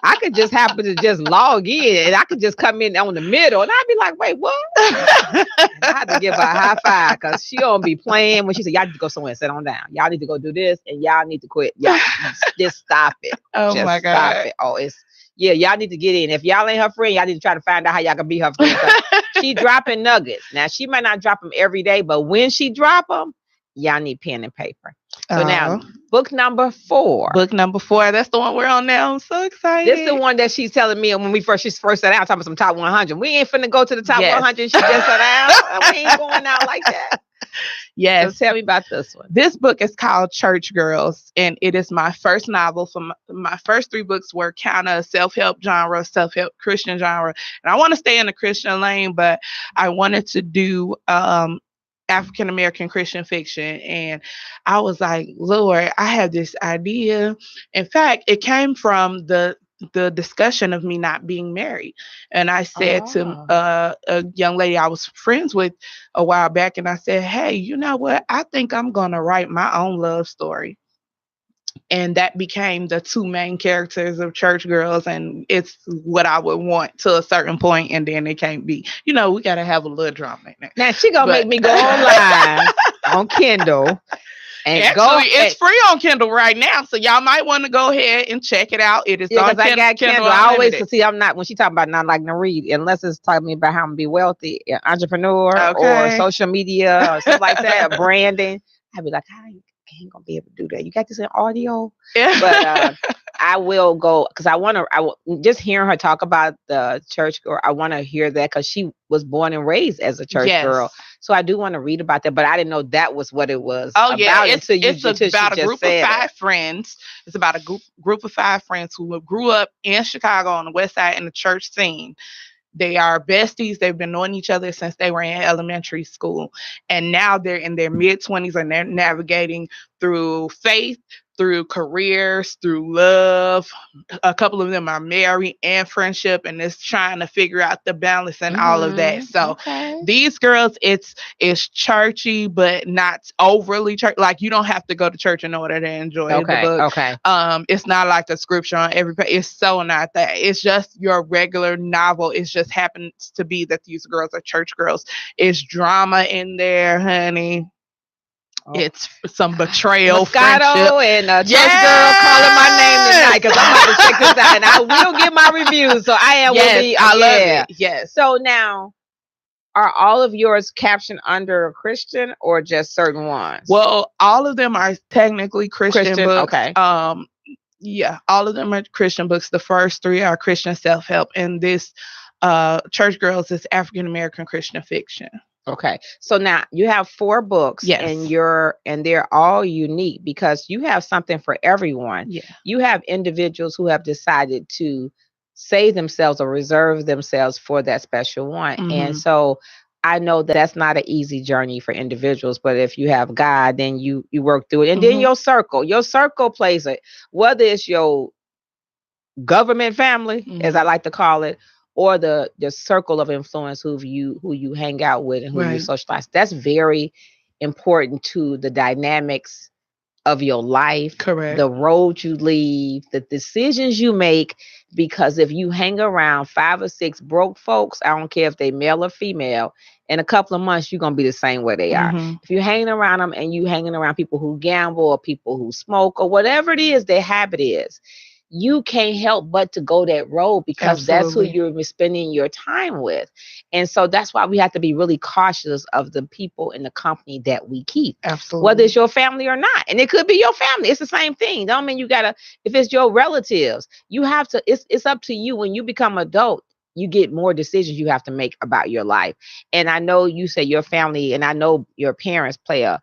I could just happen to just log in and I could just come in on the middle and I'd be like, wait, what? I had to give her a high five because she don't be playing when she said, y'all need to go somewhere and sit on down. Y'all need to go do this and y'all need to quit. Y'all just stop it. Oh my God. Stop it. Oh, y'all need to get in. If y'all ain't her friend, y'all need to try to find out how y'all can be her friend. She dropping nuggets. Now, she might not drop them every day, but when she drop them, y'all need pen and paper. So now, book number 4. Book number 4. That's the one we're on now. I'm so excited. This is the one that she's telling me when she first sat down, talking about some top 100. We ain't finna go to the top 100. She just sat down. We ain't going out like that. Yes. So tell me about this one. This book is called Church Girls, and it is my first novel. My first 3 books were kind of self-help genre, self-help Christian genre. And I want to stay in the Christian lane, but I wanted to do African American Christian fiction. And I was like, Lord, I have this idea. In fact, it came from the discussion of me not being married. And I said to a young lady I was friends with a while back, and I said, hey, you know what? I think I'm going to write my own love story. And that became the 2 main characters of Church Girls. And it's what I would want to a certain point. And then it can't be, we got to have a little drama in there. Now she going to make me go online on Kindle. And actually, it's free on Kindle right now, so y'all might want to go ahead and check it out. It is on I got Kindle. I always see. I'm not when she talking about not liking to read, unless it's talking about how to be wealthy, entrepreneur, or social media, or something like that, or branding. I'd be like, ain't gonna be able to do that. You got this in audio, Yeah. but I will go because I want to. Just hearing her talk about the church girl. I want to hear that because she was born and raised as a church girl. So I do want to read about that, but I didn't know that was what it was. Oh yeah, until about a group of five it. friends. It's about a group of five friends who grew up in Chicago on the west side in the church scene. They are besties. They've been knowing each other since they were in elementary school. And now they're in their mid-20s and they're navigating through faith, through careers, through love. A couple of them are married and friendship, and it's trying to figure out the balance and all of that. So these girls, it's churchy, but not overly church. Like, you don't have to go to church in order to enjoy the book. It's not like a scripture on every page. It's so not that. It's just your regular novel. It just happens to be that these girls are church girls. It's drama in there, honey. It's some betrayal, Moscato, and church girl calling my name tonight because I'm about to check this out, and I will get my reviews. So I am. I love it. Yes. So now, are all of yours captioned under Christian or just certain ones? Well, all of them are technically Christian books. Okay. Yeah, all of them are Christian books. The first three are Christian self-help, and this Church Girls is African American Christian fiction. Okay. So now you have 4 books, and they're all unique because you have something for everyone. Yeah. You have individuals who have decided to save themselves or reserve themselves for that special one. Mm-hmm. And so I know that's not an easy journey for individuals, but if you have God, then you work through it. And then your circle plays it, whether it's your government family, as I like to call it, or the circle of influence who you hang out with and who you socialize. That's very important to the dynamics of your life. Correct. The road you leave, the decisions you make, because if you hang around 5 or 6 broke folks, I don't care if they male or female, in a couple of months, you're going to be the same way they are. If you're hanging around them and you hanging around people who gamble or people who smoke or whatever it is their habit is, you can't help but to go that road because that's who you're spending your time with. And so that's why we have to be really cautious of the people in the company that we keep. Absolutely. Whether it's your family or not. And it could be your family. It's the same thing. Don't mean you gotta, if it's your relatives, you have to, it's up to you. When you become adult, you get more decisions you have to make about your life. And I know you say your family, and I know your parents play a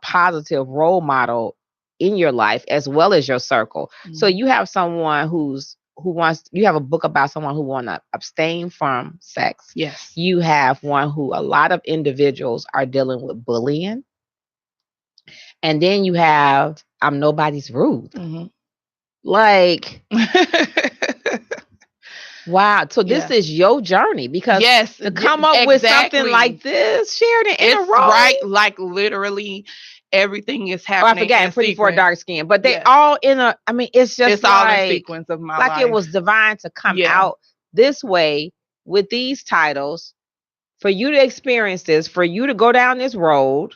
positive role model in your life as well as your circle. So you have someone you have a book about someone who want to abstain from sex. Yes. You have one who a lot of individuals are dealing with bullying. And then you have I'm Nobody's Rude. Like, wow. So this is your journey because to come up with something like this, Sheridan, in a row. Right. Like, literally everything is happening. I forgot Pretty for Dark Skin, but they all it's just it's all in sequence of my life. Like it was divine to come out this way with these titles for you to experience this, for you to go down this road.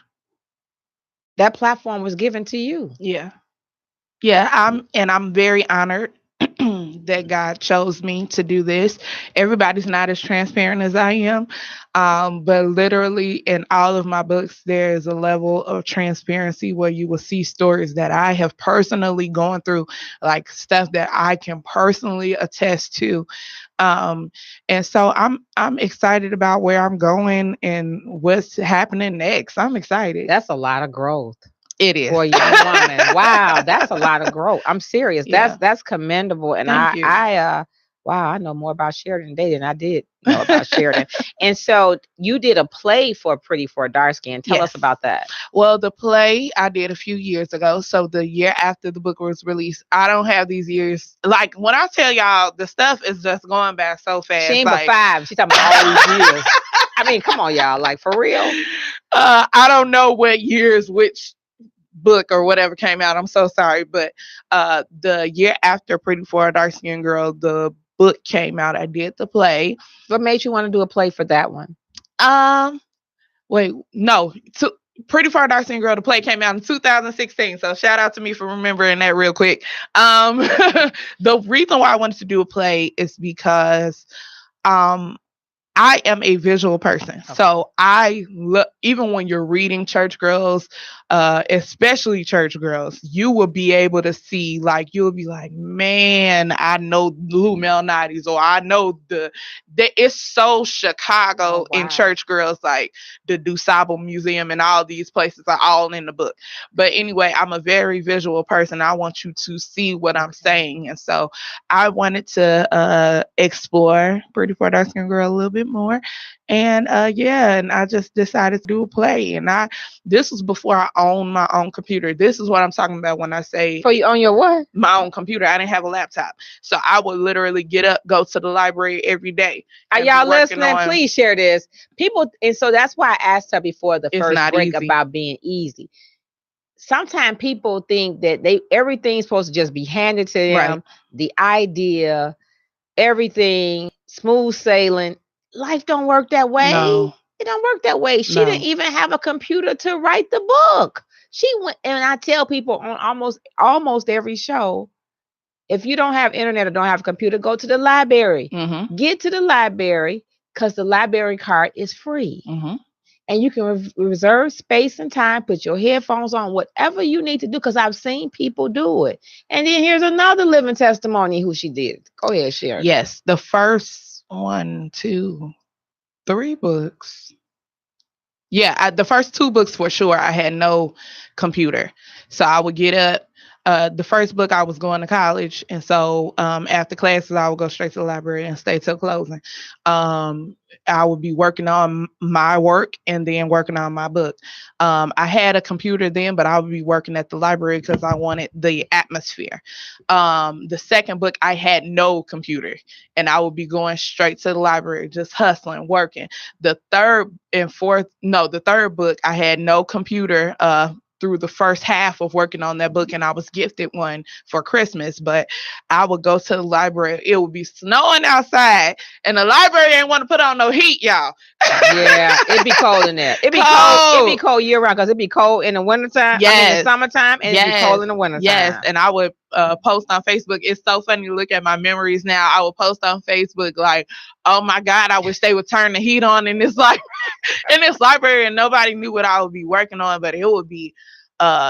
That platform was given to you. Yeah. I'm very honored that God chose me to do this. Everybody's not as transparent as I am. But literally in all of my books, there is a level of transparency where you will see stories that I have personally gone through, like stuff that I can personally attest to. And so I'm excited about where I'm going and what's happening next. I'm excited. That's a lot of growth. It is. For a young woman. Wow, that's a lot of growth. I'm serious. That's commendable. And I know more about Sheridan today than I did know about Sheridan. And so you did a play for Pretty for Dark Skin. Tell us about that. Well, the play I did a few years ago. So the year after the book was released, I don't have these years. Like, when I tell y'all, the stuff is just going back so fast. She ain't but 5. She's talking about all these years. I mean, come on, y'all. Like, for real. I don't know what years, which book or whatever came out. I'm so sorry. But the year after Pretty for a Dark Skin Girl, the book came out. I did the play. What made you want to do a play for that one? Pretty for a Dark Skin Girl, the play came out in 2016. So shout out to me for remembering that real quick. The reason why I wanted to do a play is because I I am a visual person. So I look, even when you're reading Church Girls, especially Church Girls, you will be able to see, like, you'll be like, man, I know Lou Malnati's, or I know it's so Chicago in Church Girls, like the DuSable Museum and all these places are all in the book. But anyway, I'm a very visual person. I want you to see what I'm saying. And so I wanted to explore Pretty for a Dark Skin Girl a little bit more. And and I just decided to do a play. And this was before I owned my own computer. This is what I'm talking about when I say So you own your what? My own computer. I didn't have a laptop. So I would literally get up, go to the library every day. Are y'all listening? Please share this. People, and so that's why I asked her before the first break about being easy. Sometimes people think that everything's supposed to just be handed to them. Right. The idea, everything, smooth sailing. Life don't work that way. No. It don't work that way. She didn't even have a computer to write the book. She went, and I tell people on almost every show, if you don't have internet or don't have a computer, go to the library. Mm-hmm. Get to the library, because the library card is free. Mm-hmm. And you can reserve space and time, put your headphones on, whatever you need to do, because I've seen people do it. And then here's another living testimony who she did. Go ahead, share. Yes, the first 1, 2, 3 books. Yeah, the first 2 books for sure, I had no computer. So I would get up. The first book, I was going to college. And so after classes, I would go straight to the library and stay till closing. I would be working on my work and then working on my book. I had a computer then, but I would be working at the library because I wanted the atmosphere. The second book, I had no computer, and I would be going straight to the library, just hustling, working. The third book, I had no computer through the first half of working on that book, and I was gifted one for Christmas. But I would go to the library. It would be snowing outside, and the library ain't want to put on no heat, y'all. Yeah, it'd be cold in there. It'd be cold. It'd be cold year round, because it'd be cold in the wintertime. Yes. I mean, in the summertime, and it'd be cold in the wintertime. Yes, and I would post on Facebook. It's so funny to look at my memories now. I would post on Facebook like, oh my God, I wish they would turn the heat on in this library, and nobody knew what I would be working on, but it would be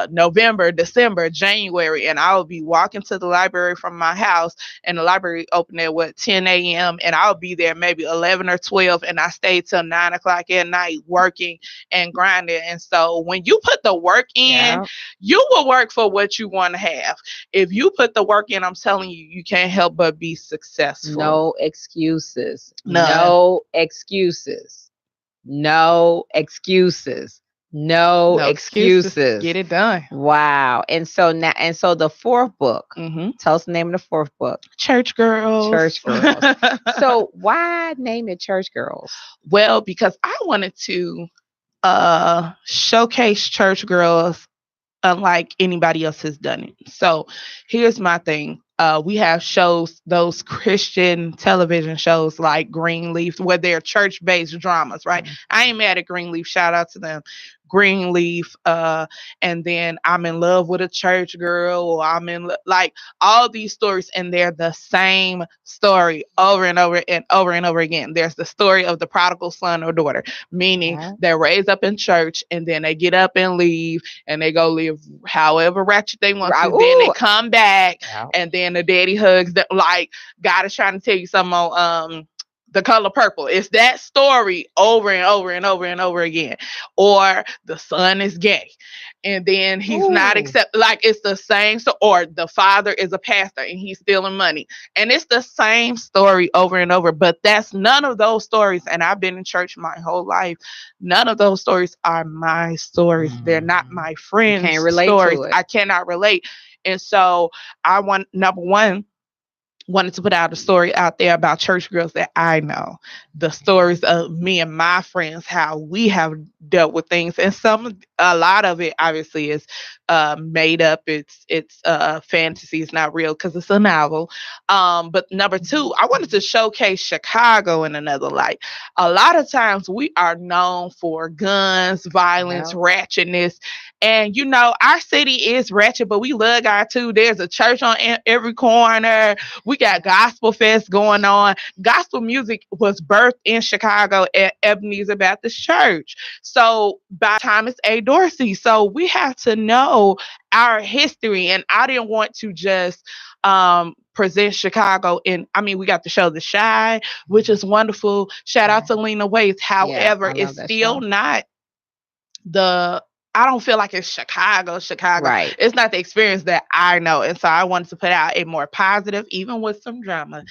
November, December, January, and I would be walking to the library from my house, and the library opened at 10 a.m. and I would be there maybe 11 or 12, and I stayed till 9 o'clock at night working and grinding. And so when you put the work in, you will work for what you want to have. If you put the work in, I'm telling you, you can't help but be successful. No excuses. No excuses. No excuses. No excuses. Get it done. Wow. And so the fourth book. Mm-hmm. Tell us the name of the fourth book. Church Girls. Church Girls. So why name it Church Girls? Well, because I wanted to showcase Church Girls unlike anybody else has done it. So here's my thing. We have shows, those Christian television shows like Greenleaf, where they're church-based dramas, right? Mm-hmm. I ain't mad at Greenleaf. Shout out to them. Greenleaf, and then I'm in love with a church girl, or I'm in like all these stories, and they're the same story over and over and over and over again. There's the story of the prodigal son or daughter, meaning they're raised up in church, and then they get up and leave, and they go live however ratchet they want to. Then they come back, and then the daddy hugs them. Like, God is trying to tell you something on The Color Purple. It's that story over and over and over and over again. Or the son is gay, and then he's not accepted. Like, it's the same. Or the father is a pastor and he's stealing money, and it's the same story over and over. But that's none of those stories. And I've been in church my whole life. None of those stories are my stories. They're not my friends' stories. I cannot relate. And so I wanted to put out a story out there about church girls that I know, the stories of me and my friends, how we have dealt with things. And a lot of it obviously is made up. It's fantasy. It's not real because it's a novel. But number two, I wanted to showcase Chicago in another light. A lot of times we are known for guns, violence, ratchetness. And you know, our city is ratchet, but we love God too. There's a church on every corner. We got gospel fest going on. Gospel music was birthed in Chicago at Ebenezer Baptist Church. So by Thomas A. Darci. So we have to know our history. And I didn't want to just present Chicago we got the show The Shy, which is wonderful. Shout out to Lena Waithe. However, it's still not I don't feel like it's Chicago. Right. It's not the experience that I know. And so I wanted to put out a more positive, even with some drama,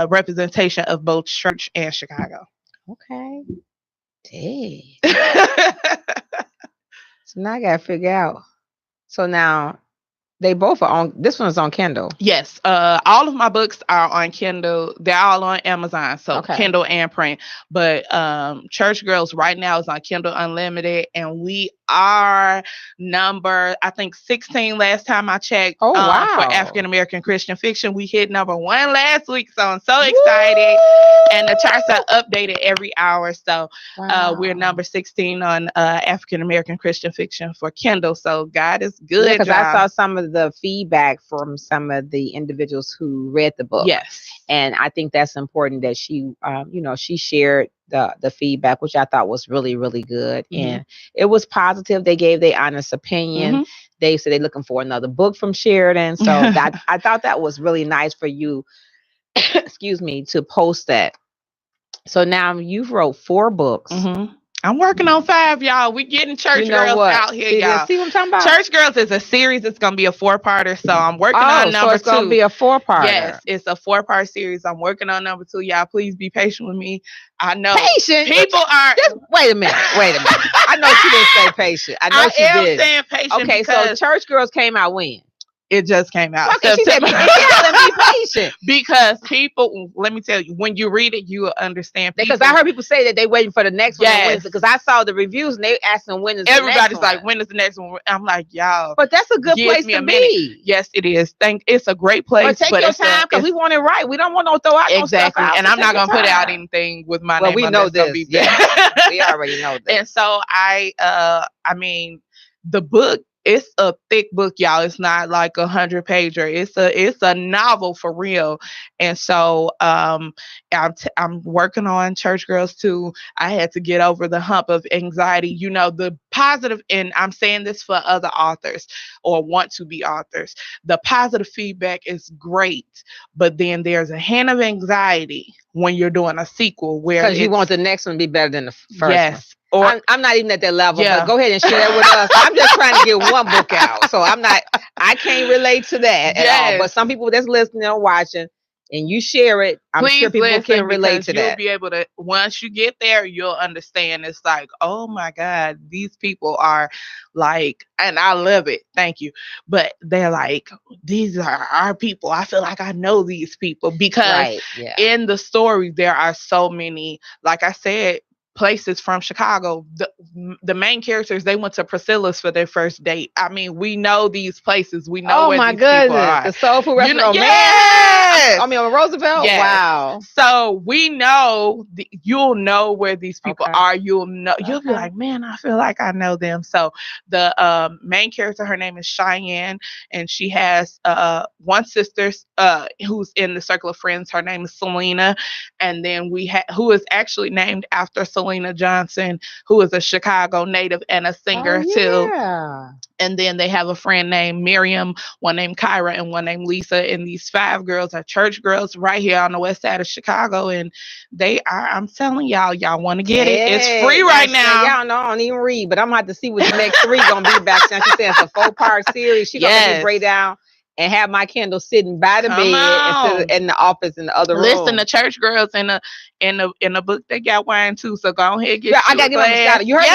representation of both church and Chicago. Okay. Dang. So now I gotta figure out. So now they both are on. This one's on Kindle. Yes. All of my books are on Kindle. They're all on Amazon. So Kindle and print. But Church Girls right now is on Kindle Unlimited. And we are number, I think 16 last time I checked. Oh, wow. For African American Christian fiction. We hit number 1 last week. So I'm so excited. Woo! And the charts are updated every hour. So we're number 16 on African American Christian fiction for Kindle. So God is good. Because I saw some of the feedback from some of the individuals who read the book. Yes. And I think that's important that she, she shared the feedback, which I thought was really, really good. Mm-hmm. And it was positive. They gave their honest opinion. Mm-hmm. They said they're looking for another book from Sheridan. So I thought that was really nice for you, excuse me, to post that. So now you've wrote 4 books. Mm-hmm. I'm working on 5, y'all. We getting Church Girls out here, y'all. See what I'm talking about? Church Girls is a series. It's going to be a 4-parter. So I'm working on number 2. It's going to be a 4-parter. Yes, it's a 4-part series. I'm working on number 2. Y'all, please be patient with me. I know. Patient? People are. Wait a minute. I know she didn't say patient. I know she did. I am saying patient. Okay, so Church Girls came out when? It just came out. Okay, she said, be patient. Because people, let me tell you, when you read it, you will understand. Because I heard people say that they waiting for the next one. Yes. Because I saw the reviews and they asking when is the next one. Everybody's like, when is the next one? I'm like, y'all. But that's a good place to be. Yes, it is. It's a great place. But take your time because we want it right. We don't want to throw out no stuff out. And I'm not going to put out anything with my name. We know this. We already know this. And so the book, it's a thick book, y'all. It's not like 100-pager. It's a novel for real. And so I'm working on Church Girls too. I had to get over the hump of anxiety. You know, the positive, and I'm saying this for other authors or want to be authors. The positive feedback is great, but then there's a hint of anxiety when you're doing a sequel because you want the next one to be better than the first one. Yes. Or I'm not even at that level, but go ahead and share it with us. I'm just trying to get one book out. So I can't relate to that at all. But some people that's listening or watching and you share it, I'm sure people can relate to that. You'll be able to, once you get there, you'll understand. It's like, oh my God, these people are like, and I love it. Thank you. But they're like, these are our people. I feel like I know these people because in the story, there are so many, like I said, places from Chicago. The main characters, they went to Priscilla's for their first date. I mean, we know these places. We know where these people are. The Soul Food Restaurant. Yes! I mean, on Roosevelt? Yes. Wow. So we know, you'll know where these people are. You'll know, you'll be like, man, I feel like I know them. So the main character, her name is Cheyenne, and she has one sister who's in the circle of friends. Her name is Selena. And then who is actually named after Selena Johnson, who is a Chicago native and a singer too. And then they have a friend named Miriam, one named Kyra, and one named Lisa. And these 5 girls are Church Girls right here on the west side of Chicago. And they are, I'm telling y'all want to get it. It's free right now. Y'all know I don't even read, but I'm going to have to see what the next 3 going to be back. Now she said it's a 4-part series. She going to make me break down and have my Kindle sitting by the bed instead of in the office in the other room. Listen, the Church Girls in the book, they got wine too. So go ahead and get I gotta get my Moscato. You heard me.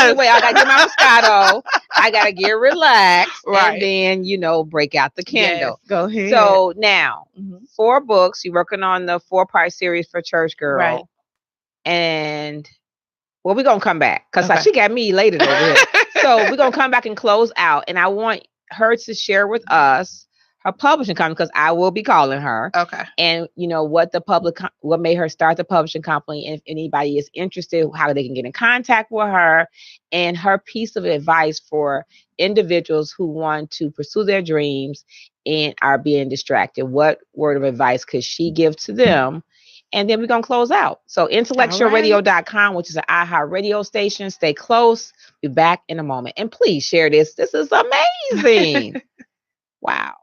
Anyway, I gotta get my Moscato. I gotta get relaxed, and then break out the Kindle. Yes, go ahead. So now, 4 books. You're working on the 4-part series for Church Girl, right? And we're gonna come back because she got me elated over here. So we're gonna come back and close out, and I want her to share with us her publishing company, because I will be calling her. Okay. And what made her start the publishing company, and if anybody is interested, how they can get in contact with her, and her piece of advice for individuals who want to pursue their dreams and are being distracted. What word of advice could she give to them? And then we're going to close out. So IntellectualRadio.com, which is an iHeart radio station. Stay close. Be back in a moment. And please share this. This is amazing. Wow.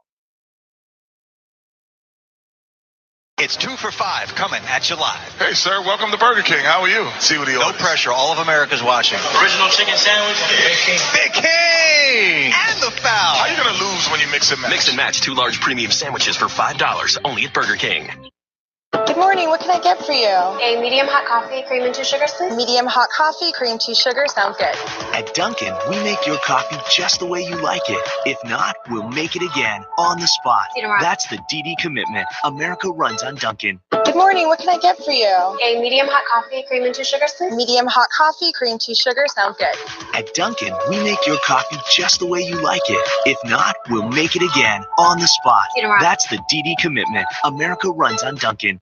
It's 2 for $5 coming at you live. Hey, sir, welcome to Burger King. How are you? See what he No orders. pressure. All of America's watching. Original chicken sandwich, Big King. Big King! And the foul. How are you going to lose when you mix and match? Mix and match 2 large premium sandwiches for $5 only at Burger King. Good morning. What can I get for you? A medium hot coffee, cream and 2 sugars, please. Medium hot coffee, cream, 2 sugars. Sounds good. At Dunkin', we make your coffee just the way you like it. If not, we'll make it again on the spot. See you tomorrow. That's the DD commitment. America runs on Dunkin'. Good morning. What can I get for you? A medium hot coffee, cream and 2 sugars, please. Medium hot coffee, cream, 2 sugars. Sounds good. At Dunkin', we make your coffee just the way you like it. If not, we'll make it again on the spot. See you tomorrow. That's the DD commitment. America runs on Dunkin'.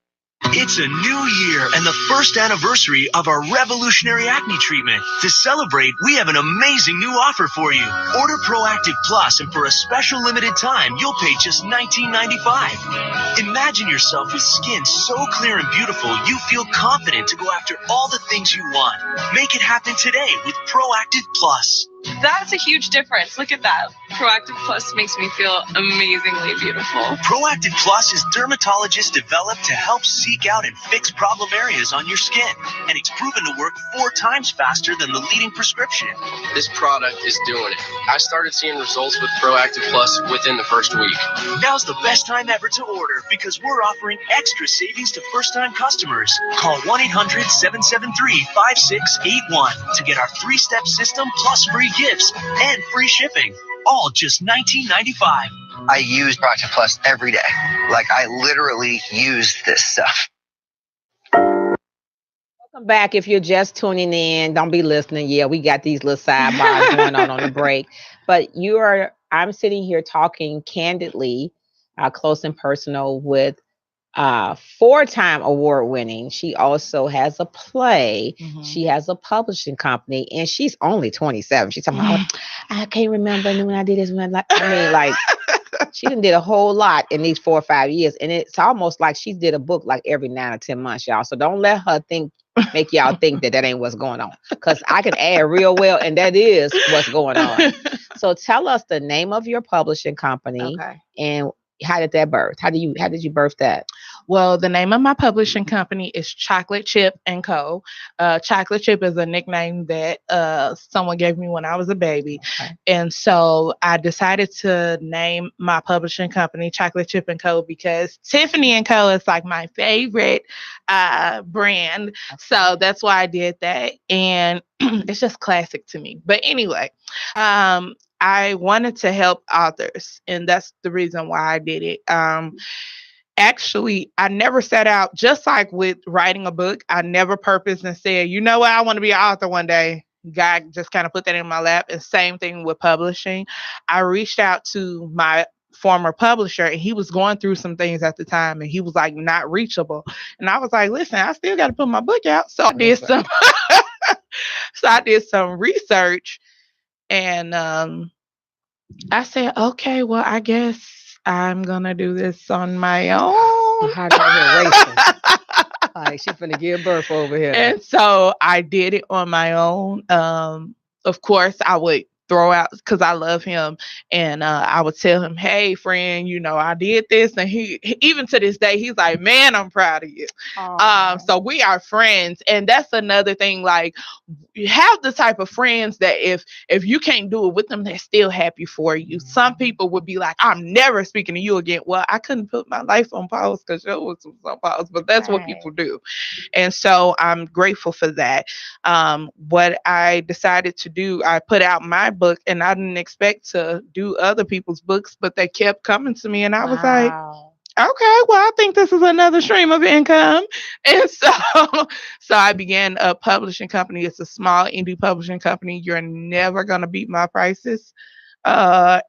It's a new year and the first anniversary of our revolutionary acne treatment. To celebrate, we have an amazing new offer for you. Order Proactive Plus, and for a special limited time, you'll pay just $19.95. Imagine yourself with skin so clear and beautiful, you feel confident to go after all the things you want. Make it happen today with Proactive Plus. That's a huge difference. Look at that. Proactive Plus makes me feel amazingly beautiful. Proactive Plus is dermatologist developed to help seek out and fix problem areas on your skin. And it's proven to work 4 times faster than the leading prescription. This product is doing it. I started seeing results with Proactive Plus within the first week. Now's the best time ever to order because we're offering extra savings to first-time customers. Call 1-800-773-5681 to get our 3-step system plus free gifts and free shipping. All just $19.95. I use Proactive Plus every day. Like, I literally use this stuff. Welcome back. If you're just tuning in, don't be listening. Yeah, we got these little sidebars going on the break. But I'm sitting here talking candidly, close and personal with 4-time award winning. She also has a play. Mm-hmm. She has a publishing company, and she's only 27. She's talking about, I can't remember when I did this. She done did a whole lot in these 4 or 5 years, and it's almost like she did a book like every 9 or 10 months, y'all. So don't let her make y'all think that ain't what's going on, because I can add real well, and that is what's going on. So tell us the name of your publishing company, and how did that birth? How did you birth that? Well, the name of my publishing company is Chocolate Chip & Co. Chocolate Chip is a nickname that someone gave me when I was a baby. Okay. And so I decided to name my publishing company Chocolate Chip & Co. because Tiffany & Co. is like my favorite brand. Okay. So that's why I did that. And it's just classic to me. But anyway, I wanted to help authors, and that's the reason why I did it. Actually, I never set out, just like with writing a book, I never purposed and said, you know what, I want to be an author one day. God just kind of put that in my lap. And same thing with publishing. I reached out to my former publisher, and he was going through some things at the time, and he was like not reachable. And I was like, listen, I still got to put my book out. So I did some research, and I said, okay, well, I guess I'm going to do this on my own. Like, she's finna give birth over here. And so I did it on my own. Of course, I would throw out, because I love him, and I would tell him, hey, friend, I did this. And he, even to this day, he's like, man, I'm proud of you. So we are friends. And that's another thing, like, you have the type of friends that if you can't do it with them, they're still happy for you. Mm-hmm. Some people would be like, I'm never speaking to you again. Well, I couldn't put my life on pause because yours was on pause, but that's what people do. And so I'm grateful for that. What I decided to do, I put out my book, and I didn't expect to do other people's books, but they kept coming to me, and I was like, okay, well, I think this is another stream of income. And so I began a publishing company. It's a small indie publishing company. You're never going to beat my prices. ever.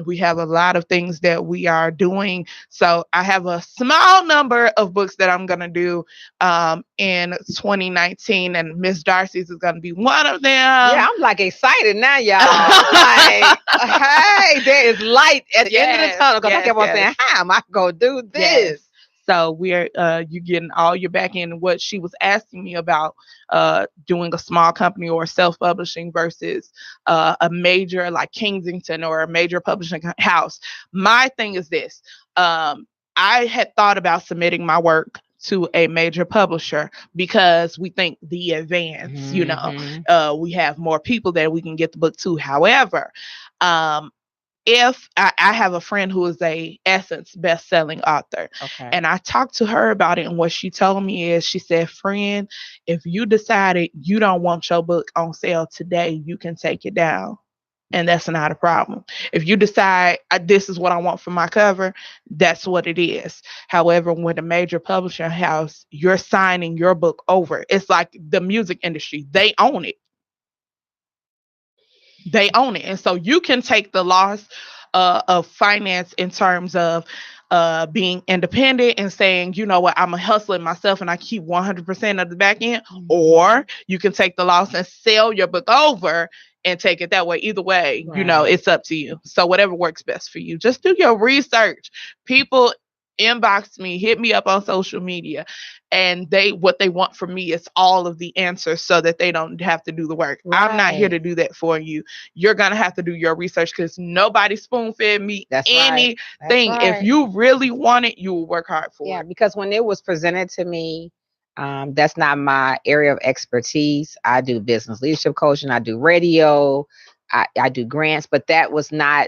We have a lot of things that we are doing. So I have a small number of books that I'm going to do in 2019, and Miss Darcy's is going to be one of them. Yeah, I'm like excited now, y'all. Like, hey, there is light at the end of the tunnel, because I kept on saying, how am I going to do this? Yes. So we're you getting all your back end. What she was asking me about doing a small company or self-publishing versus a major like Kensington or a major publishing house. My thing is this. I had thought about submitting my work to a major publisher because we think the advance, you know, we have more people that we can get the book to. However, if I have a friend who is a Essence best-selling author, and I talked to her about it, and what she told me is, she said, friend, if you decided you don't want your book on sale today, you can take it down. And that's not a problem. If you decide this is what I want for my cover, that's what it is. However, with a major publishing house, you're signing your book over. It's like the music industry. They own it. They own it. And so you can take the loss of finance in terms of being independent and saying, you know what, I'm a hustler myself and I keep 100% of the back end. Or you can take the loss and sell your book over and take it that way. Either way, you know, it's up to you. So whatever works best for you. Just do your research. People inbox me, hit me up on social media, and what they want from me is all of the answers so that they don't have to do the work. I'm not here to do that for you. You're gonna have to do your research, because nobody spoon-fed me anything. If you really want it, you will work hard for it. Yeah, because when it was presented to me, that's not my area of expertise. I do business leadership coaching, I do radio, I do grants, but that was not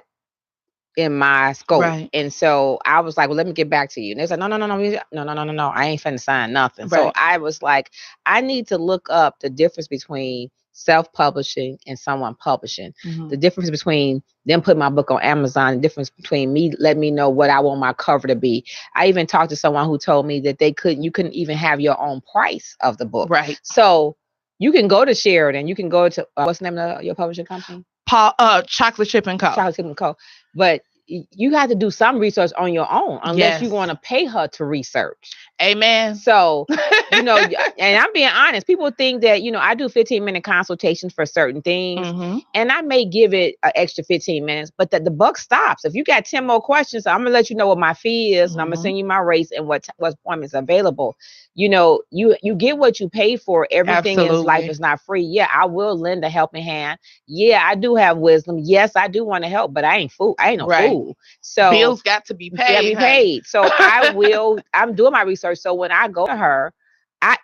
in my scope. And so I was like, well, let me get back to you. And they said, no, I ain't finna sign nothing. So I was like, I need to look up the difference between self-publishing and someone publishing, the difference between them putting my book on Amazon, the difference between me letting me know what I want my cover to be. I even talked to someone who told me that you couldn't even have your own price of the book. So you can go to Sheridan, you can go to what's the name of your publishing company? Chocolate Chip and Co. Chocolate Chip and Co. But you have to do some research on your own, unless you want to pay her to research. Amen. So, you know, and I'm being honest, people think that, you know, I do 15-minute consultations for certain things, and I may give it an extra 15 minutes, but the buck stops. If you got 10 more questions, I'm going to let you know what my fee is, and I'm going to send you my rates and what appointments available. You know, you get what you pay for. Everything in life is not free. Yeah, I will lend a helping hand. Yeah, I do have wisdom. Yes, I do want to help, but I ain't no fool. So bills got to be paid. So I'm doing my research. So when I go to her,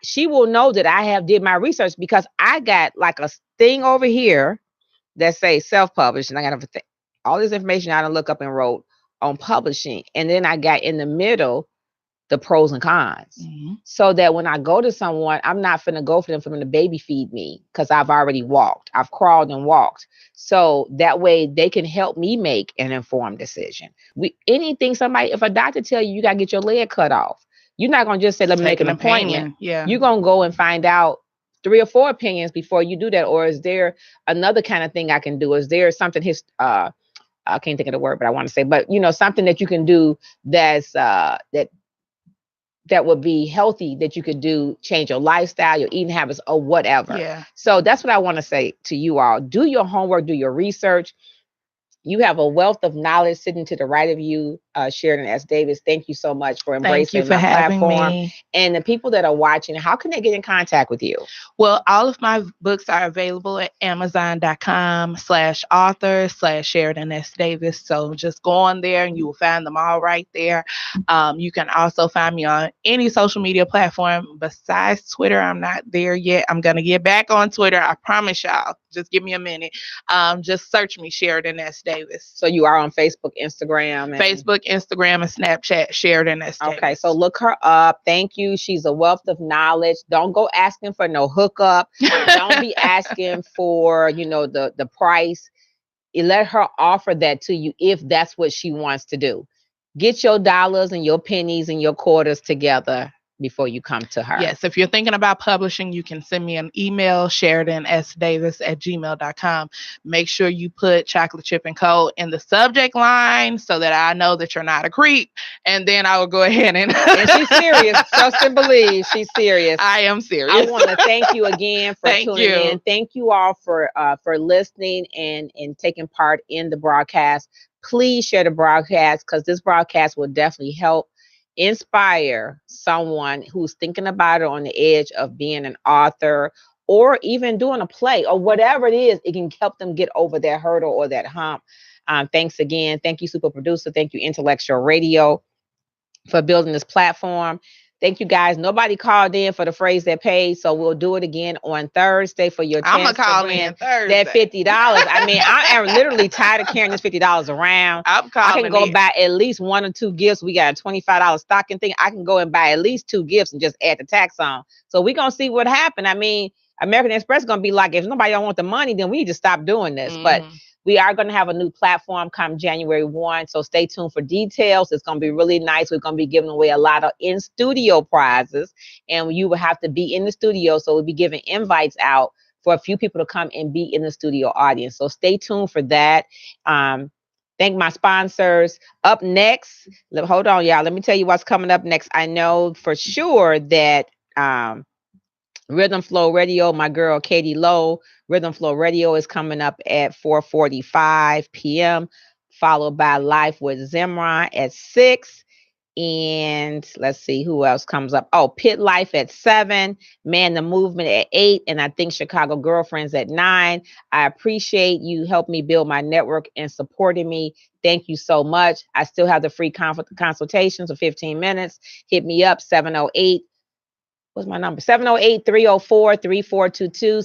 she will know that I have did my research, because I got like a thing over here that say self-published, and I got all this information I done look up and wrote on publishing. And then I got in the middle the pros and cons, so that when I go to someone, I'm not finna go for them to baby feed me, because I've already walked. I've crawled and walked. So that way they can help me make an informed decision. If a doctor tell you got to get your leg cut off, you're not going to just say, let me make an appointment. You're going to go and find out 3 or 4 opinions before you do that. Or is there another kind of thing I can do? Is there something I can't think of the word, but I want to say, but you know, something that you can do that's that would be healthy, that you could do, change your lifestyle, your eating habits, or whatever. So that's what I want to say to you all. Do your homework, do your research. You have a wealth of knowledge sitting to the right of you, Sheridan S. Davis. Thank you so much for embracing my platform. Me. And the people that are watching, how can they get in contact with you? Well, all of my books are available at Amazon.com/author/Sheridan S. Davis. So just go on there and you will find them all right there. You can also find me on any social media platform besides Twitter. I'm not there yet. I'm going to get back on Twitter. I promise y'all. Just give me a minute. Just search me, Sheridan S. Davis. So you are on Facebook, Instagram, and Snapchat, Sheridan S. Davis. Okay, so look her up. Thank you. She's a wealth of knowledge. Don't go asking for no hookup. Don't be asking for, you know, the price. You let her offer that to you if that's what she wants to do. Get your dollars and your pennies and your quarters together before you come to her. Yes, if you're thinking about publishing, you can send me an email, SheridanSDavis@gmail.com. Make sure you put chocolate chip and cold in the subject line so that I know that you're not a creep. And then I will go ahead and she's serious. Trust and believe. She's serious. I am serious. I want to thank you again for tuning in. Thank you all for listening and taking part in the broadcast. Please share the broadcast, because this broadcast will definitely help inspire someone who's thinking about it, on the edge of being an author or even doing a play or whatever it is. It can help them get over that hurdle or that hump. Thanks again. Thank you, Super Producer. Thank you, Intellectual Radio, for building this platform. Thank you, guys. Nobody called in for the phrase that pays, so we'll do it again on Thursday for your chance to win that $50. I mean, I am literally tired of carrying this $50 around. I can go buy at least 1 or 2 gifts. We got a $25 stocking thing. I can go and buy at least 2 gifts and just add the tax on. So we're going to see what happens. I mean, American Express is going to be like, if nobody don't want the money, then we need to stop doing this. But we are going to have a new platform come January 1, so stay tuned for details. It's going to be really nice. We're going to be giving away a lot of in-studio prizes, and you will have to be in the studio, so we'll be giving invites out for a few people to come and be in the studio audience. So stay tuned for that. Thank my sponsors. Up next, hold on, y'all. Let me tell you what's coming up next. I know for sure that Rhythm Flow Radio, my girl Katie Lowe, Rhythm Flow Radio is coming up at 4:45 p.m., followed by Life with Zimron at 6. And let's see who else comes up. Oh, Pit Life at 7, Man the Movement at 8, and I think Chicago Girlfriends at 9. I appreciate you helping me build my network and supporting me. Thank you so much. I still have the free consultations of 15 minutes. Hit me up, 708. What's my number? 708-304-3422.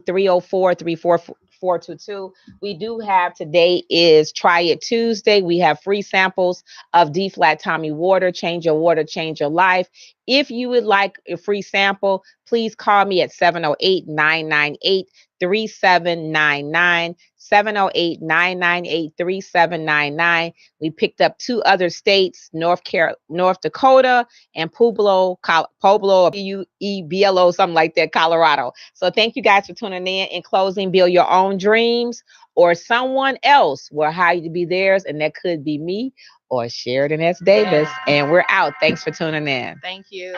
708-304-3422. We do have, today is Try It Tuesday. We have free samples of D Flat Tommy Water. Change your water, change your life. If you would like a free sample, please call me at 708-998-3799. 708-998-3799. We picked up 2 other states, North Dakota and Pueblo, Pueblo, something like that, Colorado. So thank you guys for tuning in. In closing, build your own dreams, or someone else will hire you to be theirs, and that could be me or Sheridan S. Davis. And we're out. Thanks for tuning in. Thank you.